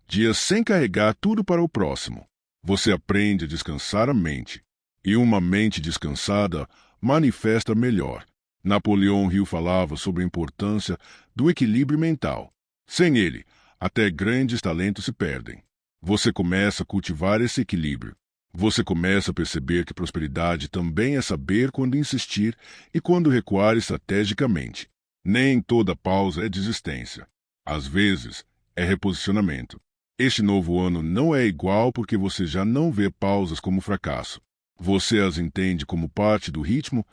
dias sem carregar tudo para o próximo. Você aprende a descansar a mente. E uma mente descansada manifesta melhor. Napoleão Hill falava sobre a importância do equilíbrio mental. Sem ele, até grandes talentos se perdem. Você começa a cultivar esse equilíbrio. Você começa a perceber que prosperidade também é saber quando insistir e quando recuar estrategicamente. Nem toda pausa é desistência. Às vezes, é reposicionamento. Este novo ano não é igual porque você já não vê pausas como fracasso. Você as entende como parte do ritmo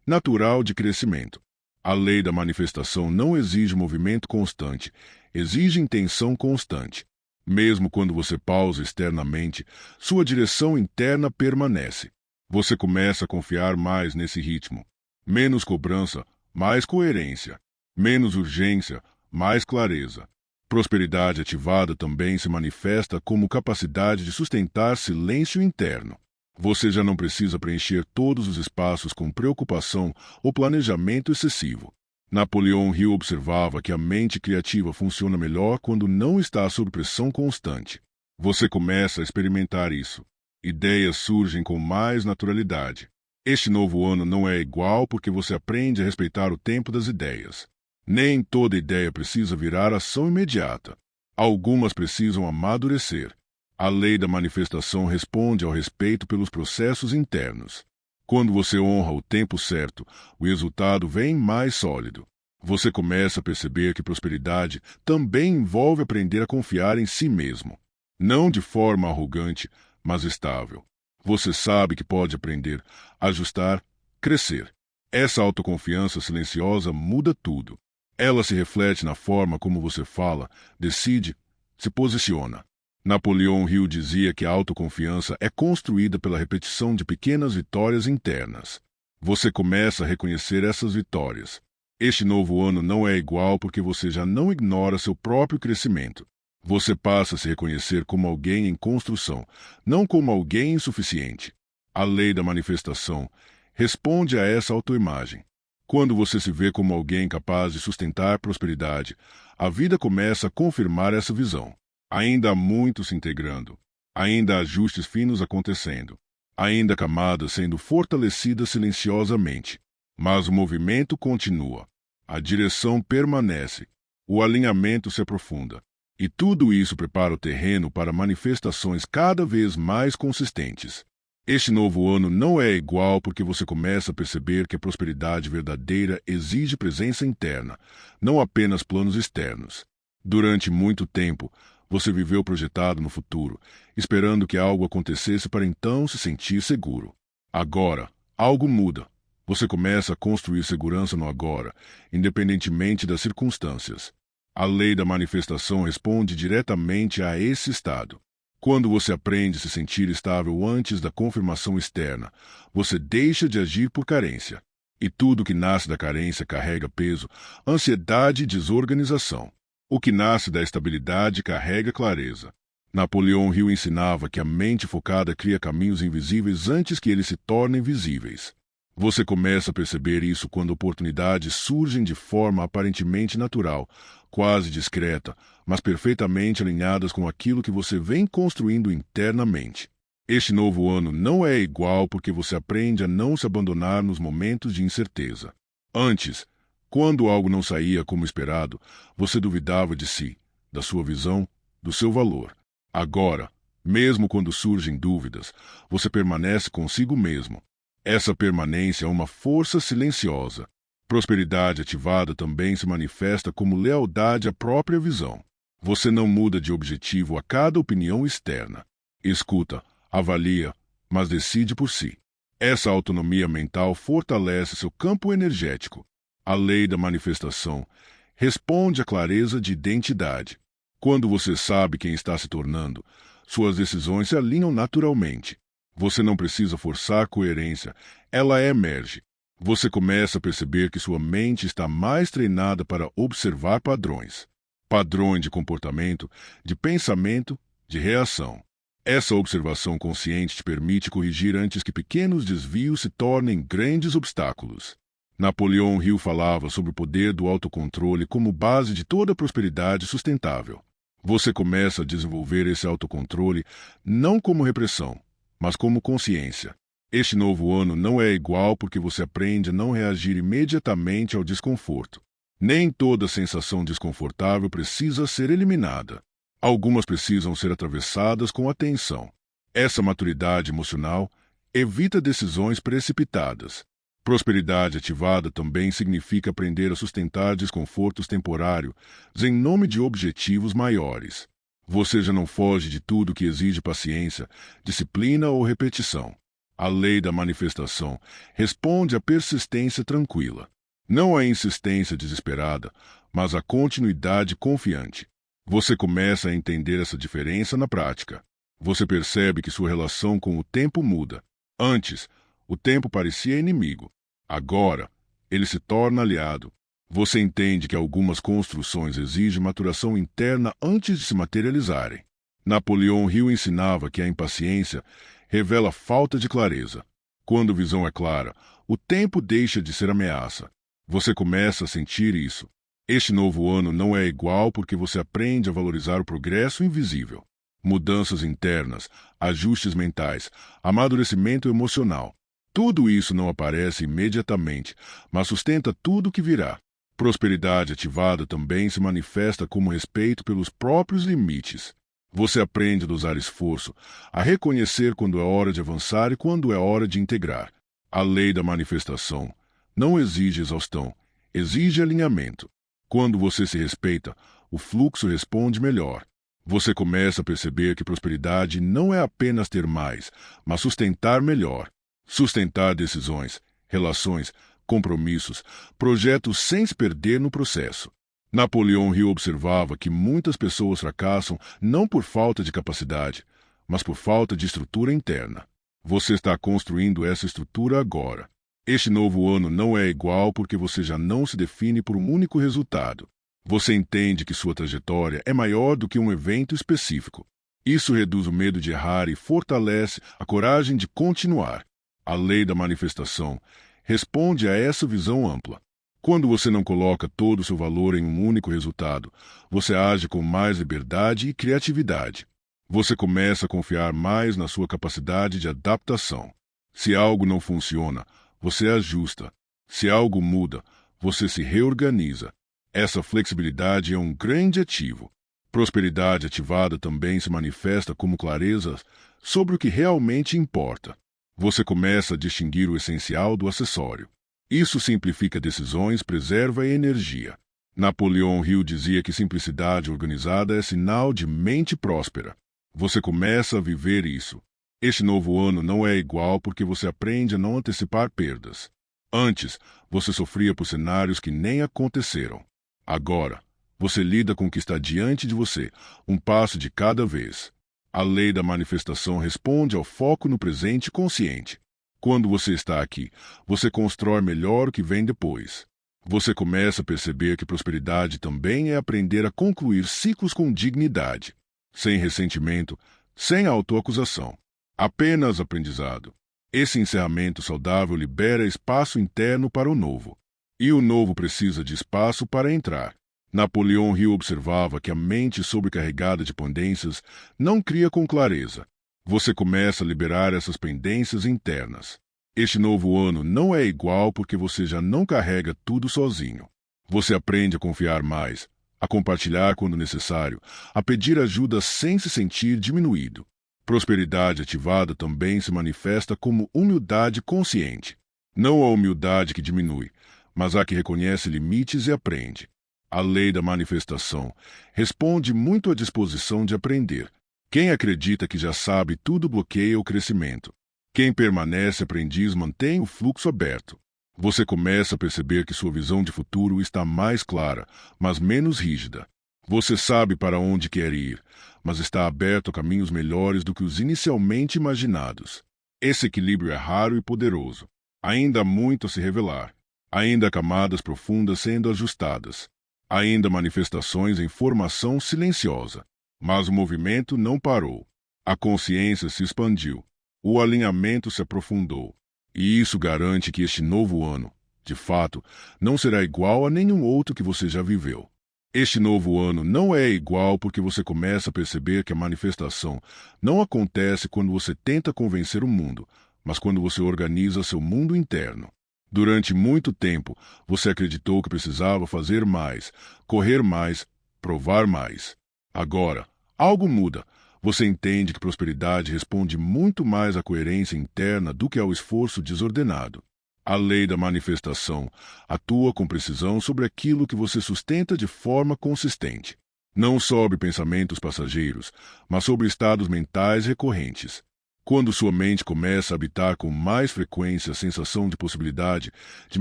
natural de crescimento. A lei da manifestação não exige movimento constante, exige intenção constante. Mesmo quando você pausa externamente, sua direção interna permanece. Você começa a confiar mais nesse ritmo. Menos cobrança, mais coerência. Menos urgência, mais clareza. Prosperidade ativada também se manifesta como capacidade de sustentar silêncio interno. Você já não precisa preencher todos os espaços com preocupação ou planejamento excessivo. Napoleão Hill observava que a mente criativa funciona melhor quando não está sob pressão constante. Você começa a experimentar isso. Ideias surgem com mais naturalidade. Este novo ano não é igual porque você aprende a respeitar o tempo das ideias. Nem toda ideia precisa virar ação imediata. Algumas precisam amadurecer. A lei da manifestação responde ao respeito pelos processos internos. Quando você honra o tempo certo, o resultado vem mais sólido. Você começa a perceber que prosperidade também envolve aprender a confiar em si mesmo. Não de forma arrogante, mas estável. Você sabe que pode aprender, ajustar, crescer. Essa autoconfiança silenciosa muda tudo. Ela se reflete na forma como você fala, decide, se posiciona. Napoleão Hill dizia que a autoconfiança é construída pela repetição de pequenas vitórias internas. Você começa a reconhecer essas vitórias. Este novo ano não é igual porque você já não ignora seu próprio crescimento. Você passa a se reconhecer como alguém em construção, não como alguém insuficiente. A lei da manifestação responde a essa autoimagem. Quando você se vê como alguém capaz de sustentar prosperidade, a vida começa a confirmar essa visão. Ainda há muito se integrando. Ainda há ajustes finos acontecendo. Ainda há camadas sendo fortalecidas silenciosamente. Mas o movimento continua. A direção permanece. O alinhamento se aprofunda. E tudo isso prepara o terreno para manifestações cada vez mais consistentes. Este novo ano não é igual porque você começa a perceber que a prosperidade verdadeira exige presença interna, não apenas planos externos. Durante muito tempo, você viveu projetado no futuro, esperando que algo acontecesse para então se sentir seguro. Agora, algo muda. Você começa a construir segurança no agora, independentemente das circunstâncias. A lei da manifestação responde diretamente a esse estado. Quando você aprende a se sentir estável antes da confirmação externa, você deixa de agir por carência. E tudo que nasce da carência carrega peso, ansiedade e desorganização. O que nasce da estabilidade carrega clareza. Napoleão Hill ensinava que a mente focada cria caminhos invisíveis antes que eles se tornem visíveis. Você começa a perceber isso quando oportunidades surgem de forma aparentemente natural, quase discreta, mas perfeitamente alinhadas com aquilo que você vem construindo internamente. Este novo ano não é igual porque você aprende a não se abandonar nos momentos de incerteza. Antes, quando algo não saía como esperado, você duvidava de si, da sua visão, do seu valor. Agora, mesmo quando surgem dúvidas, você permanece consigo mesmo. Essa permanência é uma força silenciosa. Prosperidade ativada também se manifesta como lealdade à própria visão. Você não muda de objetivo a cada opinião externa. Escuta, avalia, mas decide por si. Essa autonomia mental fortalece seu campo energético. A lei da manifestação responde à clareza de identidade. Quando você sabe quem está se tornando, suas decisões se alinham naturalmente. Você não precisa forçar coerência, ela emerge. Você começa a perceber que sua mente está mais treinada para observar padrões. Padrões de comportamento, de pensamento, de reação. Essa observação consciente te permite corrigir antes que pequenos desvios se tornem grandes obstáculos. Napoleão Hill falava sobre o poder do autocontrole como base de toda prosperidade sustentável. Você começa a desenvolver esse autocontrole não como repressão, mas como consciência. Este novo ano não é igual porque você aprende a não reagir imediatamente ao desconforto. Nem toda sensação desconfortável precisa ser eliminada. Algumas precisam ser atravessadas com atenção. Essa maturidade emocional evita decisões precipitadas. Prosperidade ativada também significa aprender a sustentar desconfortos temporários em nome de objetivos maiores. Você já não foge de tudo que exige paciência, disciplina ou repetição. A lei da manifestação responde à persistência tranquila. Não à insistência desesperada, mas à continuidade confiante. Você começa a entender essa diferença na prática. Você percebe que sua relação com o tempo muda. Antes, o tempo parecia inimigo. Agora, ele se torna aliado. Você entende que algumas construções exigem maturação interna antes de se materializarem. Napoleão Hill ensinava que a impaciência revela falta de clareza. Quando a visão é clara, o tempo deixa de ser ameaça. Você começa a sentir isso. Este novo ano não é igual porque você aprende a valorizar o progresso invisível. Mudanças internas, ajustes mentais, amadurecimento emocional. Tudo isso não aparece imediatamente, mas sustenta tudo o que virá. Prosperidade ativada também se manifesta como respeito pelos próprios limites. Você aprende a dosar esforço, a reconhecer quando é hora de avançar e quando é hora de integrar. A lei da manifestação não exige exaustão, exige alinhamento. Quando você se respeita, o fluxo responde melhor. Você começa a perceber que prosperidade não é apenas ter mais, mas sustentar melhor. Sustentar decisões, relações, compromissos, projetos sem se perder no processo. Napoleão Hill observava que muitas pessoas fracassam não por falta de capacidade, mas por falta de estrutura interna. Você está construindo essa estrutura agora. Este novo ano não é igual porque você já não se define por um único resultado. Você entende que sua trajetória é maior do que um evento específico. Isso reduz o medo de errar e fortalece a coragem de continuar. A lei da manifestação responde a essa visão ampla. Quando você não coloca todo o seu valor em um único resultado, você age com mais liberdade e criatividade. Você começa a confiar mais na sua capacidade de adaptação. Se algo não funciona, você ajusta. Se algo muda, você se reorganiza. Essa flexibilidade é um grande ativo. Prosperidade ativada também se manifesta como clareza sobre o que realmente importa. Você começa a distinguir o essencial do acessório. Isso simplifica decisões, preserva energia. Napoleão Hill dizia que simplicidade organizada é sinal de mente próspera. Você começa a viver isso. Este novo ano não é igual porque você aprende a não antecipar perdas. Antes, você sofria por cenários que nem aconteceram. Agora, você lida com o que está diante de você, um passo de cada vez. A lei da manifestação responde ao foco no presente consciente. Quando você está aqui, você constrói melhor o que vem depois. Você começa a perceber que prosperidade também é aprender a concluir ciclos com dignidade, sem ressentimento, sem autoacusação. Apenas aprendizado. Esse encerramento saudável libera espaço interno para o novo. E o novo precisa de espaço para entrar. Napoleão Hill observava que a mente sobrecarregada de pendências não cria com clareza. Você começa a liberar essas pendências internas. Este novo ano não é igual porque você já não carrega tudo sozinho. Você aprende a confiar mais, a compartilhar quando necessário, a pedir ajuda sem se sentir diminuído. Prosperidade ativada também se manifesta como humildade consciente. Não a humildade que diminui, mas a que reconhece limites e aprende. A lei da manifestação responde muito à disposição de aprender. Quem acredita que já sabe tudo bloqueia o crescimento. Quem permanece aprendiz mantém o fluxo aberto. Você começa a perceber que sua visão de futuro está mais clara, mas menos rígida. Você sabe para onde quer ir, mas está aberto a caminhos melhores do que os inicialmente imaginados. Esse equilíbrio é raro e poderoso. Ainda há muito a se revelar. Ainda há camadas profundas sendo ajustadas. Ainda há manifestações em formação silenciosa. Mas o movimento não parou. A consciência se expandiu. O alinhamento se aprofundou. E isso garante que este novo ano, de fato, não será igual a nenhum outro que você já viveu. Este novo ano não é igual porque você começa a perceber que a manifestação não acontece quando você tenta convencer o mundo, mas quando você organiza seu mundo interno. Durante muito tempo, você acreditou que precisava fazer mais, correr mais, provar mais. Agora, algo muda. Você entende que prosperidade responde muito mais à coerência interna do que ao esforço desordenado. A lei da manifestação atua com precisão sobre aquilo que você sustenta de forma consistente. Não sobre pensamentos passageiros, mas sobre estados mentais recorrentes. Quando sua mente começa a habitar com mais frequência a sensação de possibilidade, de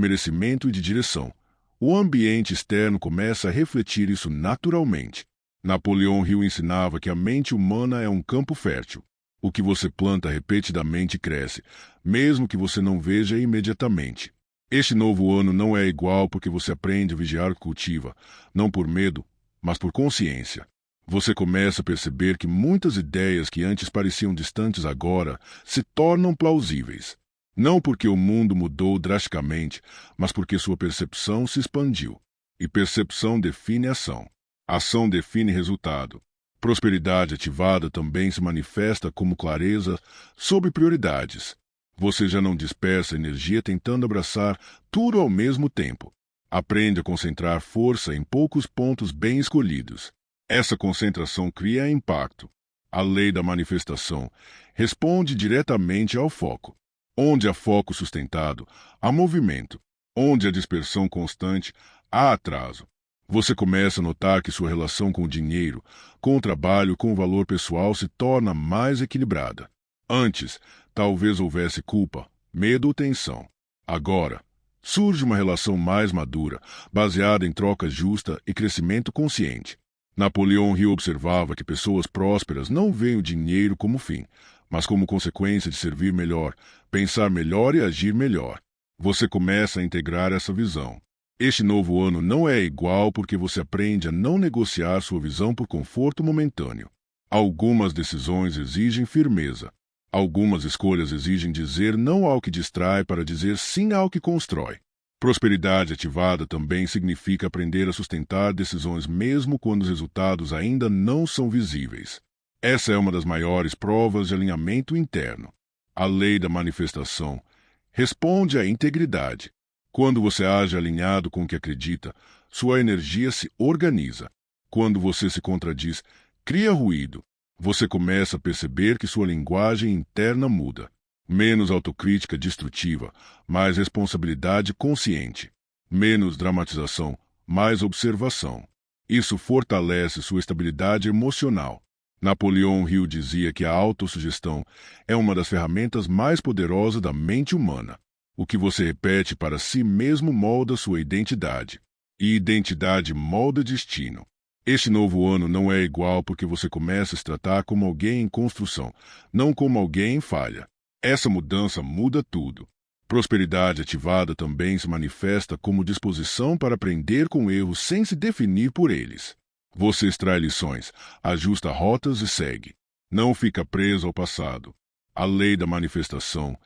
merecimento e de direção, o ambiente externo começa a refletir isso naturalmente. Napoleão Hill ensinava que a mente humana é um campo fértil. O que você planta repetidamente cresce, mesmo que você não veja imediatamente. Este novo ano não é igual porque você aprende a vigiar e cultiva, não por medo, mas por consciência. Você começa a perceber que muitas ideias que antes pareciam distantes agora se tornam plausíveis. Não porque o mundo mudou drasticamente, mas porque sua percepção se expandiu. E percepção define ação. Ação define resultado. Prosperidade ativada também se manifesta como clareza sobre prioridades. Você já não dispersa energia tentando abraçar tudo ao mesmo tempo. Aprende a concentrar força em poucos pontos bem escolhidos. Essa concentração cria impacto. A lei da manifestação responde diretamente ao foco. Onde há foco sustentado, há movimento. Onde há dispersão constante, há atraso. Você começa a notar que sua relação com o dinheiro, com o trabalho, com o valor pessoal se torna mais equilibrada. Antes, talvez houvesse culpa, medo ou tensão. Agora, surge uma relação mais madura, baseada em troca justa e crescimento consciente. Napoleão Hill observava que pessoas prósperas não veem o dinheiro como fim, mas como consequência de servir melhor, pensar melhor e agir melhor. Você começa a integrar essa visão. Este novo ano não é igual porque você aprende a não negociar sua visão por conforto momentâneo. Algumas decisões exigem firmeza. Algumas escolhas exigem dizer não ao que distrai para dizer sim ao que constrói. Prosperidade ativada também significa aprender a sustentar decisões mesmo quando os resultados ainda não são visíveis. Essa é uma das maiores provas de alinhamento interno. A lei da manifestação responde à integridade. Quando você age alinhado com o que acredita, sua energia se organiza. Quando você se contradiz, cria ruído. Você começa a perceber que sua linguagem interna muda. Menos autocrítica destrutiva, mais responsabilidade consciente. Menos dramatização, mais observação. Isso fortalece sua estabilidade emocional. Napoleão Hill dizia que a autossugestão é uma das ferramentas mais poderosas da mente humana. O que você repete para si mesmo molda sua identidade. E identidade molda destino. Este novo ano não é igual porque você começa a se tratar como alguém em construção, não como alguém em falha. Essa mudança muda tudo. Prosperidade ativada também se manifesta como disposição para aprender com erros sem se definir por eles. Você extrai lições, ajusta rotas e segue. Não fica preso ao passado. A lei da manifestação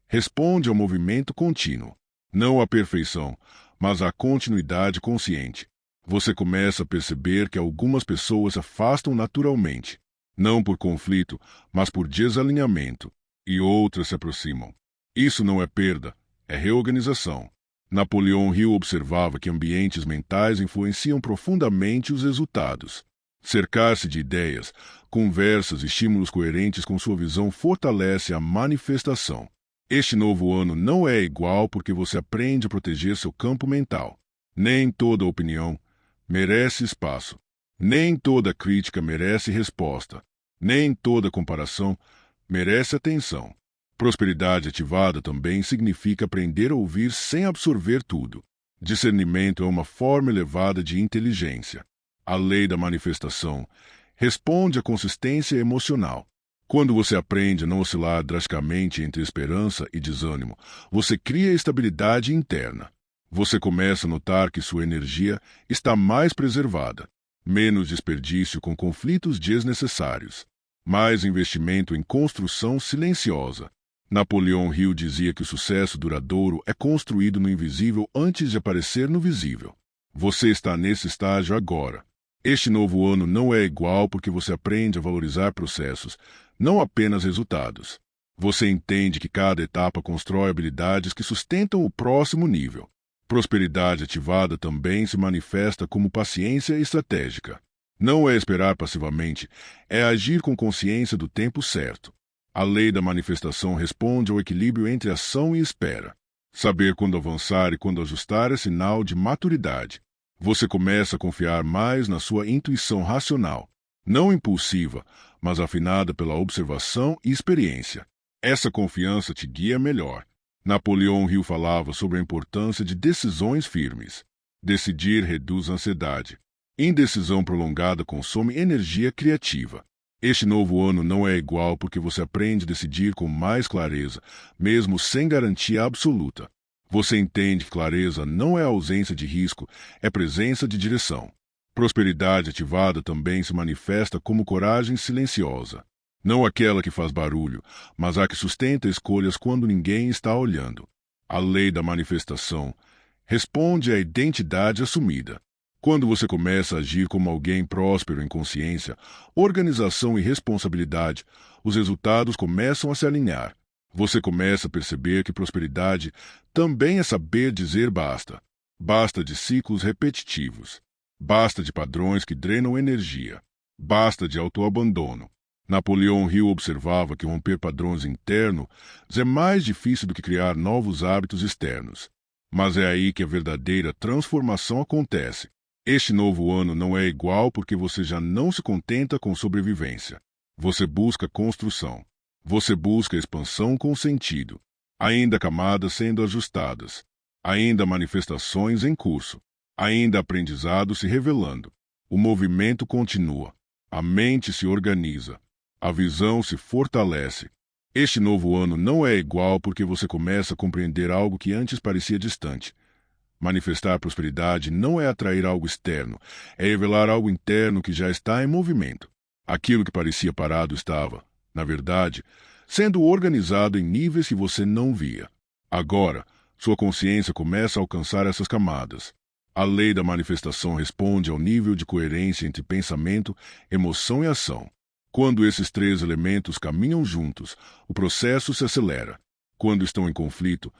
responde ao movimento contínuo. Não à perfeição, mas à continuidade consciente. Você começa a perceber que algumas pessoas se afastam naturalmente, não por conflito, mas por desalinhamento, e outras se aproximam. Isso não é perda, é reorganização. Napoleão Hill observava que ambientes mentais influenciam profundamente os resultados. Cercar-se de ideias, conversas e estímulos coerentes com sua visão fortalece a manifestação. Este novo ano não é igual porque você aprende a proteger seu campo mental. Nem toda opinião merece espaço. Nem toda crítica merece resposta. Nem toda comparação merece atenção. Prosperidade ativada também significa aprender a ouvir sem absorver tudo. Discernimento é uma forma elevada de inteligência. A lei da manifestação responde à consistência emocional. Quando você aprende a não oscilar drasticamente entre esperança e desânimo, você cria estabilidade interna. Você começa a notar que sua energia está mais preservada, menos desperdício com conflitos desnecessários, mais investimento em construção silenciosa. Napoleão Hill dizia que o sucesso duradouro é construído no invisível antes de aparecer no visível. Você está nesse estágio agora. Este novo ano não é igual porque você aprende a valorizar processos, não apenas resultados. Você entende que cada etapa constrói habilidades que sustentam o próximo nível. Prosperidade ativada também se manifesta como paciência estratégica. Não é esperar passivamente, é agir com consciência do tempo certo. A lei da manifestação responde ao equilíbrio entre ação e espera. Saber quando avançar e quando ajustar é sinal de maturidade. Você começa a confiar mais na sua intuição racional, não impulsiva, mas afinada pela observação e experiência. Essa confiança te guia melhor. Napoleão Hill falava sobre a importância de decisões firmes. Decidir reduz a ansiedade. Indecisão prolongada consome energia criativa. Este novo ano não é igual porque você aprende a decidir com mais clareza, mesmo sem garantia absoluta. Você entende que clareza não é ausência de risco, é presença de direção. Prosperidade ativada também se manifesta como coragem silenciosa. Não aquela que faz barulho, mas a que sustenta escolhas quando ninguém está olhando. A lei da manifestação responde à identidade assumida. Quando você começa a agir como alguém próspero em consciência, organização e responsabilidade, os resultados começam a se alinhar. Você começa a perceber que prosperidade também é saber dizer basta. Basta de ciclos repetitivos. Basta de padrões que drenam energia. Basta de autoabandono. Napoleão Hill observava que romper padrões internos é mais difícil do que criar novos hábitos externos. Mas é aí que a verdadeira transformação acontece. Este novo ano não é igual porque você já não se contenta com sobrevivência. Você busca construção. Você busca expansão com sentido. Ainda camadas sendo ajustadas. Ainda manifestações em curso. Ainda aprendizado se revelando. O movimento continua. A mente se organiza. A visão se fortalece. Este novo ano não é igual porque você começa a compreender algo que antes parecia distante. Manifestar prosperidade não é atrair algo externo, é revelar algo interno que já está em movimento. Aquilo que parecia parado estava, na verdade, sendo organizado em níveis que você não via. Agora, sua consciência começa a alcançar essas camadas. A lei da manifestação responde ao nível de coerência entre pensamento, emoção e ação. Quando esses três elementos caminham juntos, o processo se acelera. Quando estão em conflito,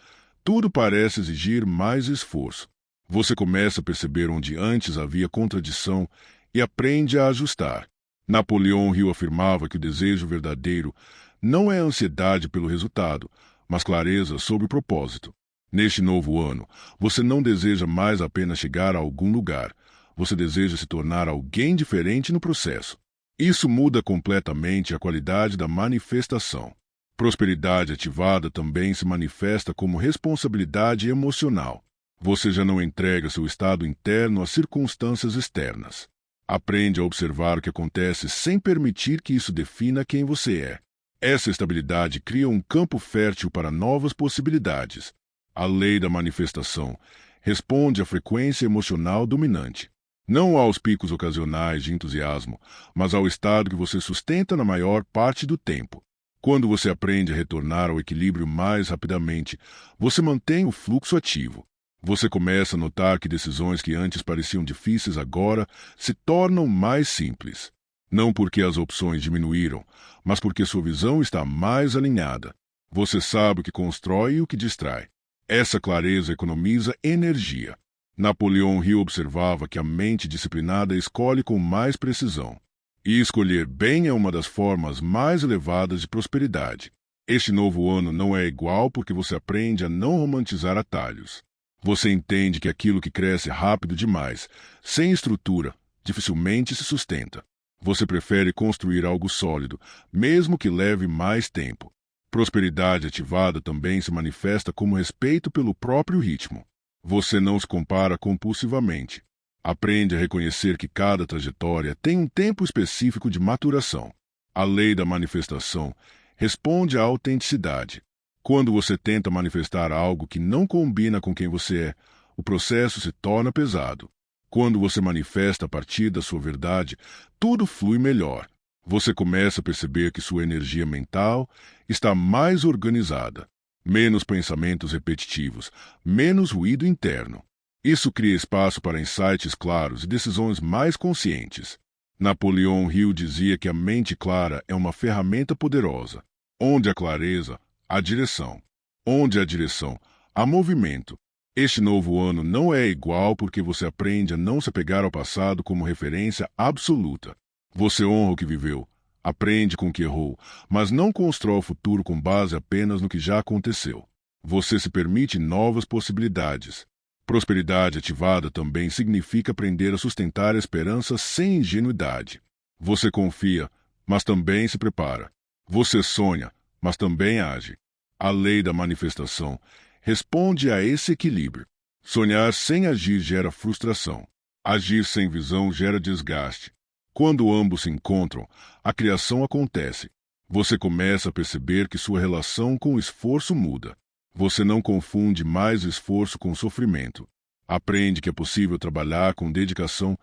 tudo parece exigir mais esforço. Você começa a perceber onde antes havia contradição e aprende a ajustar. Napoleão Hill afirmava que o desejo verdadeiro não é ansiedade pelo resultado, mas clareza sobre o propósito. Neste novo ano, você não deseja mais apenas chegar a algum lugar. Você deseja se tornar alguém diferente no processo. Isso muda completamente a qualidade da manifestação. Prosperidade ativada também se manifesta como responsabilidade emocional. Você já não entrega seu estado interno às circunstâncias externas. Aprende a observar o que acontece sem permitir que isso defina quem você é. Essa estabilidade cria um campo fértil para novas possibilidades. A lei da manifestação responde à frequência emocional dominante. Não aos picos ocasionais de entusiasmo, mas ao estado que você sustenta na maior parte do tempo. Quando você aprende a retornar ao equilíbrio mais rapidamente, você mantém o fluxo ativo. Você começa a notar que decisões que antes pareciam difíceis agora se tornam mais simples. Não porque as opções diminuíram, mas porque sua visão está mais alinhada. Você sabe o que constrói e o que distrai. Essa clareza economiza energia. Napoleão Hill observava que a mente disciplinada escolhe com mais precisão. E escolher bem é uma das formas mais elevadas de prosperidade. Este novo ano não é igual porque você aprende a não romantizar atalhos. Você entende que aquilo que cresce rápido demais, sem estrutura, dificilmente se sustenta. Você prefere construir algo sólido, mesmo que leve mais tempo. Prosperidade ativada também se manifesta como respeito pelo próprio ritmo. Você não se compara compulsivamente. Aprende a reconhecer que cada trajetória tem um tempo específico de maturação. A lei da manifestação responde à autenticidade. Quando você tenta manifestar algo que não combina com quem você é, o processo se torna pesado. Quando você manifesta a partir da sua verdade, tudo flui melhor. Você começa a perceber que sua energia mental está mais organizada. Menos pensamentos repetitivos, menos ruído interno. Isso cria espaço para insights claros e decisões mais conscientes. Napoleão Hill dizia que a mente clara é uma ferramenta poderosa. Onde há clareza, há direção. Onde há direção, há movimento. Este novo ano não é igual porque você aprende a não se apegar ao passado como referência absoluta. Você honra o que viveu, aprende com o que errou, mas não constrói o futuro com base apenas no que já aconteceu. Você se permite novas possibilidades. Prosperidade ativada também significa aprender a sustentar a esperança sem ingenuidade. Você confia, mas também se prepara. Você sonha, mas também age. A lei da manifestação responde a esse equilíbrio. Sonhar sem agir gera frustração. Agir sem visão gera desgaste. Quando ambos se encontram, a criação acontece. Você começa a perceber que sua relação com o esforço muda. Você não confunde mais esforço com sofrimento. Aprende que é possível trabalhar com dedicação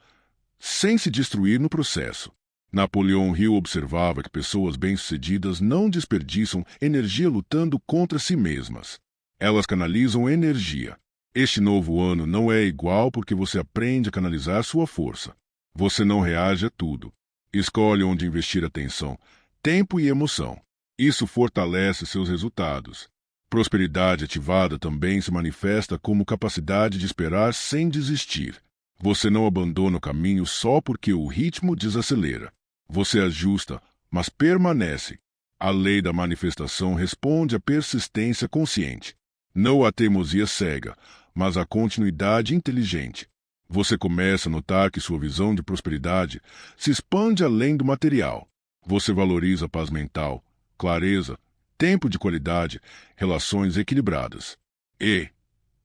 sem se destruir no processo. Napoleão Hill observava que pessoas bem-sucedidas não desperdiçam energia lutando contra si mesmas. Elas canalizam energia. Este novo ano não é igual porque você aprende a canalizar sua força. Você não reage a tudo. Escolhe onde investir atenção, tempo e emoção. Isso fortalece seus resultados. Prosperidade ativada também se manifesta como capacidade de esperar sem desistir. Você não abandona o caminho só porque o ritmo desacelera. Você ajusta, mas permanece. A lei da manifestação responde à persistência consciente. Não à teimosia cega, mas à continuidade inteligente. Você começa a notar que sua visão de prosperidade se expande além do material. Você valoriza a paz mental, clareza, tempo de qualidade, relações equilibradas. E,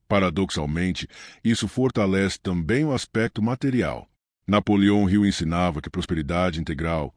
paradoxalmente, isso fortalece também o aspecto material. Napoleão Hill ensinava que a prosperidade integral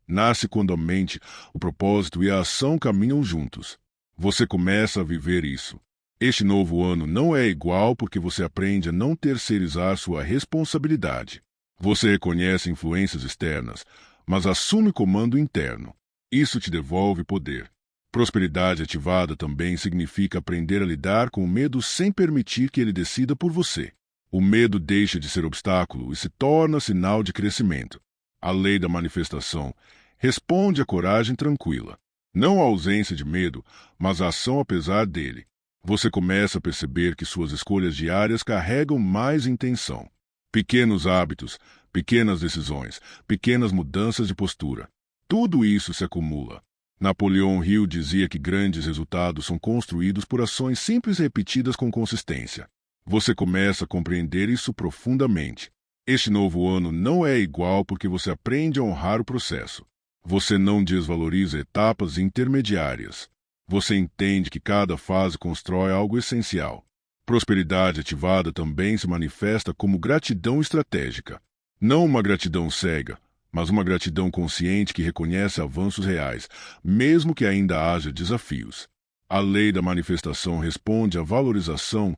nasce quando a mente, o propósito e a ação caminham juntos. Você começa a viver isso. Este novo ano não é igual porque você aprende a não terceirizar sua responsabilidade. Você reconhece influências externas, mas assume comando interno. Isso te devolve poder. Prosperidade ativada também significa aprender a lidar com o medo sem permitir que ele decida por você. O medo deixa de ser obstáculo e se torna sinal de crescimento. A lei da manifestação responde à coragem tranquila. Não à ausência de medo, mas à ação apesar dele. Você começa a perceber que suas escolhas diárias carregam mais intenção. Pequenos hábitos, pequenas decisões, pequenas mudanças de postura. Tudo isso se acumula. Napoleão Hill dizia que grandes resultados são construídos por ações simples e repetidas com consistência. Você começa a compreender isso profundamente. Este novo ano não é igual porque você aprende a honrar o processo. Você não desvaloriza etapas intermediárias. Você entende que cada fase constrói algo essencial. Prosperidade ativada também se manifesta como gratidão estratégica. Não uma gratidão cega, mas uma gratidão consciente que reconhece avanços reais, mesmo que ainda haja desafios. A lei da manifestação responde à valorização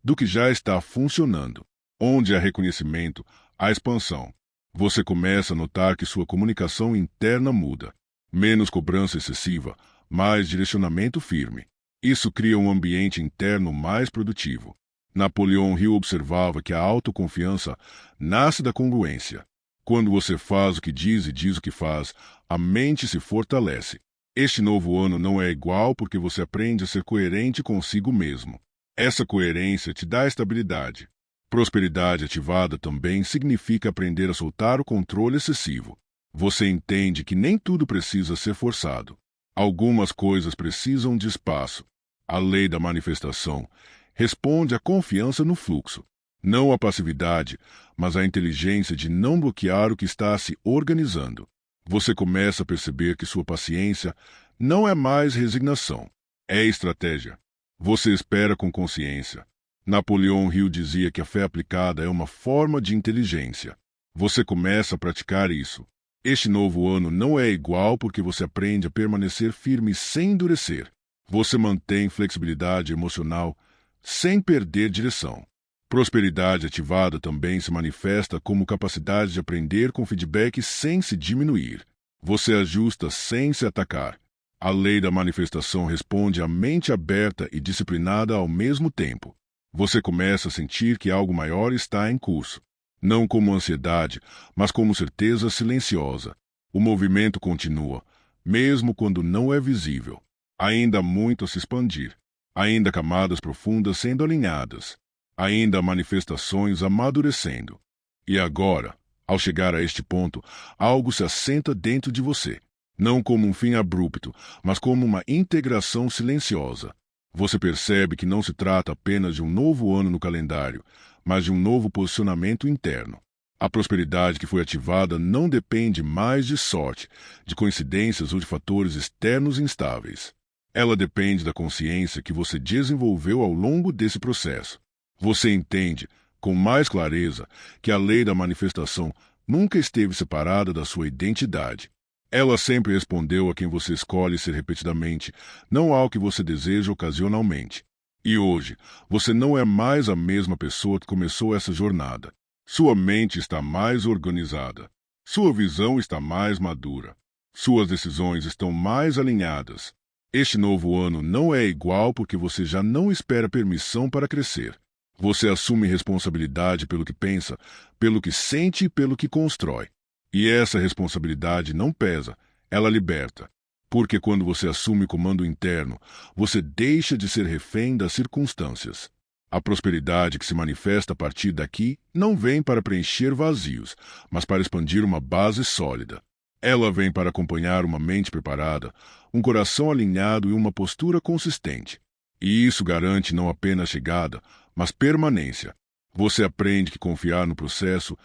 do que já está funcionando. Onde há reconhecimento, há expansão. Você começa a notar que sua comunicação interna muda. Menos cobrança excessiva, mais direcionamento firme. Isso cria um ambiente interno mais produtivo. Napoleão Hill observava que a autoconfiança nasce da congruência. Quando você faz o que diz e diz o que faz, a mente se fortalece. Este novo ano não é igual porque você aprende a ser coerente consigo mesmo. Essa coerência te dá estabilidade. Prosperidade ativada também significa aprender a soltar o controle excessivo. Você entende que nem tudo precisa ser forçado. Algumas coisas precisam de espaço. A lei da manifestação responde à confiança no fluxo. Não à passividade, mas à inteligência de não bloquear o que está se organizando. Você começa a perceber que sua paciência não é mais resignação, é estratégia. Você espera com consciência. Napoleão Hill dizia que a fé aplicada é uma forma de inteligência. Você começa a praticar isso. Este novo ano não é igual porque você aprende a permanecer firme sem endurecer. Você mantém flexibilidade emocional sem perder direção. Prosperidade ativada também se manifesta como capacidade de aprender com feedback sem se diminuir. Você ajusta sem se atacar. A lei da manifestação responde à mente aberta e disciplinada ao mesmo tempo. Você começa a sentir que algo maior está em curso. Não como ansiedade, mas como certeza silenciosa. O movimento continua, mesmo quando não é visível. Ainda há muito a se expandir. Ainda camadas profundas sendo alinhadas. Ainda manifestações amadurecendo. E agora, ao chegar a este ponto, algo se assenta dentro de você. Não como um fim abrupto, mas como uma integração silenciosa. Você percebe que não se trata apenas de um novo ano no calendário, mas de um novo posicionamento interno. A prosperidade que foi ativada não depende mais de sorte, de coincidências ou de fatores externos instáveis. Ela depende da consciência que você desenvolveu ao longo desse processo. Você entende, com mais clareza, que a lei da manifestação nunca esteve separada da sua identidade. Ela sempre respondeu a quem você escolhe ser repetidamente, não ao que você deseja ocasionalmente. E hoje, você não é mais a mesma pessoa que começou essa jornada. Sua mente está mais organizada. Sua visão está mais madura. Suas decisões estão mais alinhadas. Este novo ano não é igual porque você já não espera permissão para crescer. Você assume responsabilidade pelo que pensa, pelo que sente e pelo que constrói. E essa responsabilidade não pesa, ela liberta. Porque quando você assume comando interno, você deixa de ser refém das circunstâncias. A prosperidade que se manifesta a partir daqui não vem para preencher vazios, mas para expandir uma base sólida. Ela vem para acompanhar uma mente preparada, um coração alinhado e uma postura consistente. E isso garante não apenas chegada, mas permanência. Você aprende que confiar no processo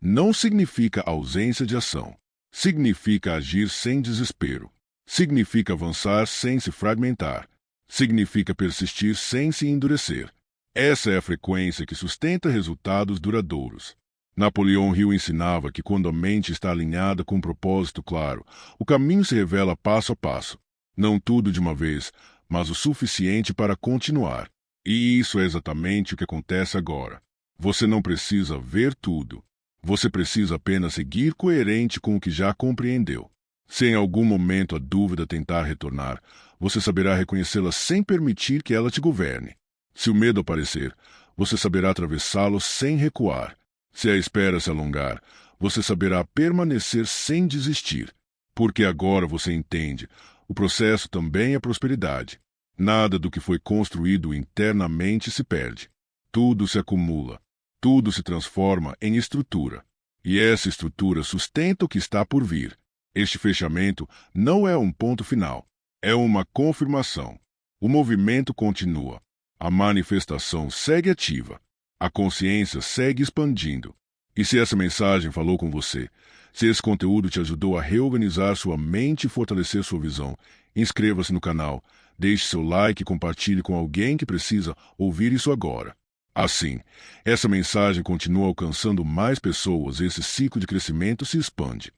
não significa ausência de ação. Significa agir sem desespero. Significa avançar sem se fragmentar. Significa persistir sem se endurecer. Essa é a frequência que sustenta resultados duradouros. Napoleão Hill ensinava que quando a mente está alinhada com um propósito claro, o caminho se revela passo a passo. Não tudo de uma vez, mas o suficiente para continuar. E isso é exatamente o que acontece agora. Você não precisa ver tudo. Você precisa apenas seguir coerente com o que já compreendeu. Se em algum momento a dúvida tentar retornar, você saberá reconhecê-la sem permitir que ela te governe. Se o medo aparecer, você saberá atravessá-lo sem recuar. Se a espera se alongar, você saberá permanecer sem desistir. Porque agora você entende, o processo também é prosperidade. Nada do que foi construído internamente se perde. Tudo se acumula. Tudo se transforma em estrutura. E essa estrutura sustenta o que está por vir. Este fechamento não é um ponto final. É uma confirmação. O movimento continua. A manifestação segue ativa. A consciência segue expandindo. E se essa mensagem falou com você, se esse conteúdo te ajudou a reorganizar sua mente e fortalecer sua visão, inscreva-se no canal, deixe seu like e compartilhe com alguém que precisa ouvir isso agora. Assim, essa mensagem continua alcançando mais pessoas e esse ciclo de crescimento se expande.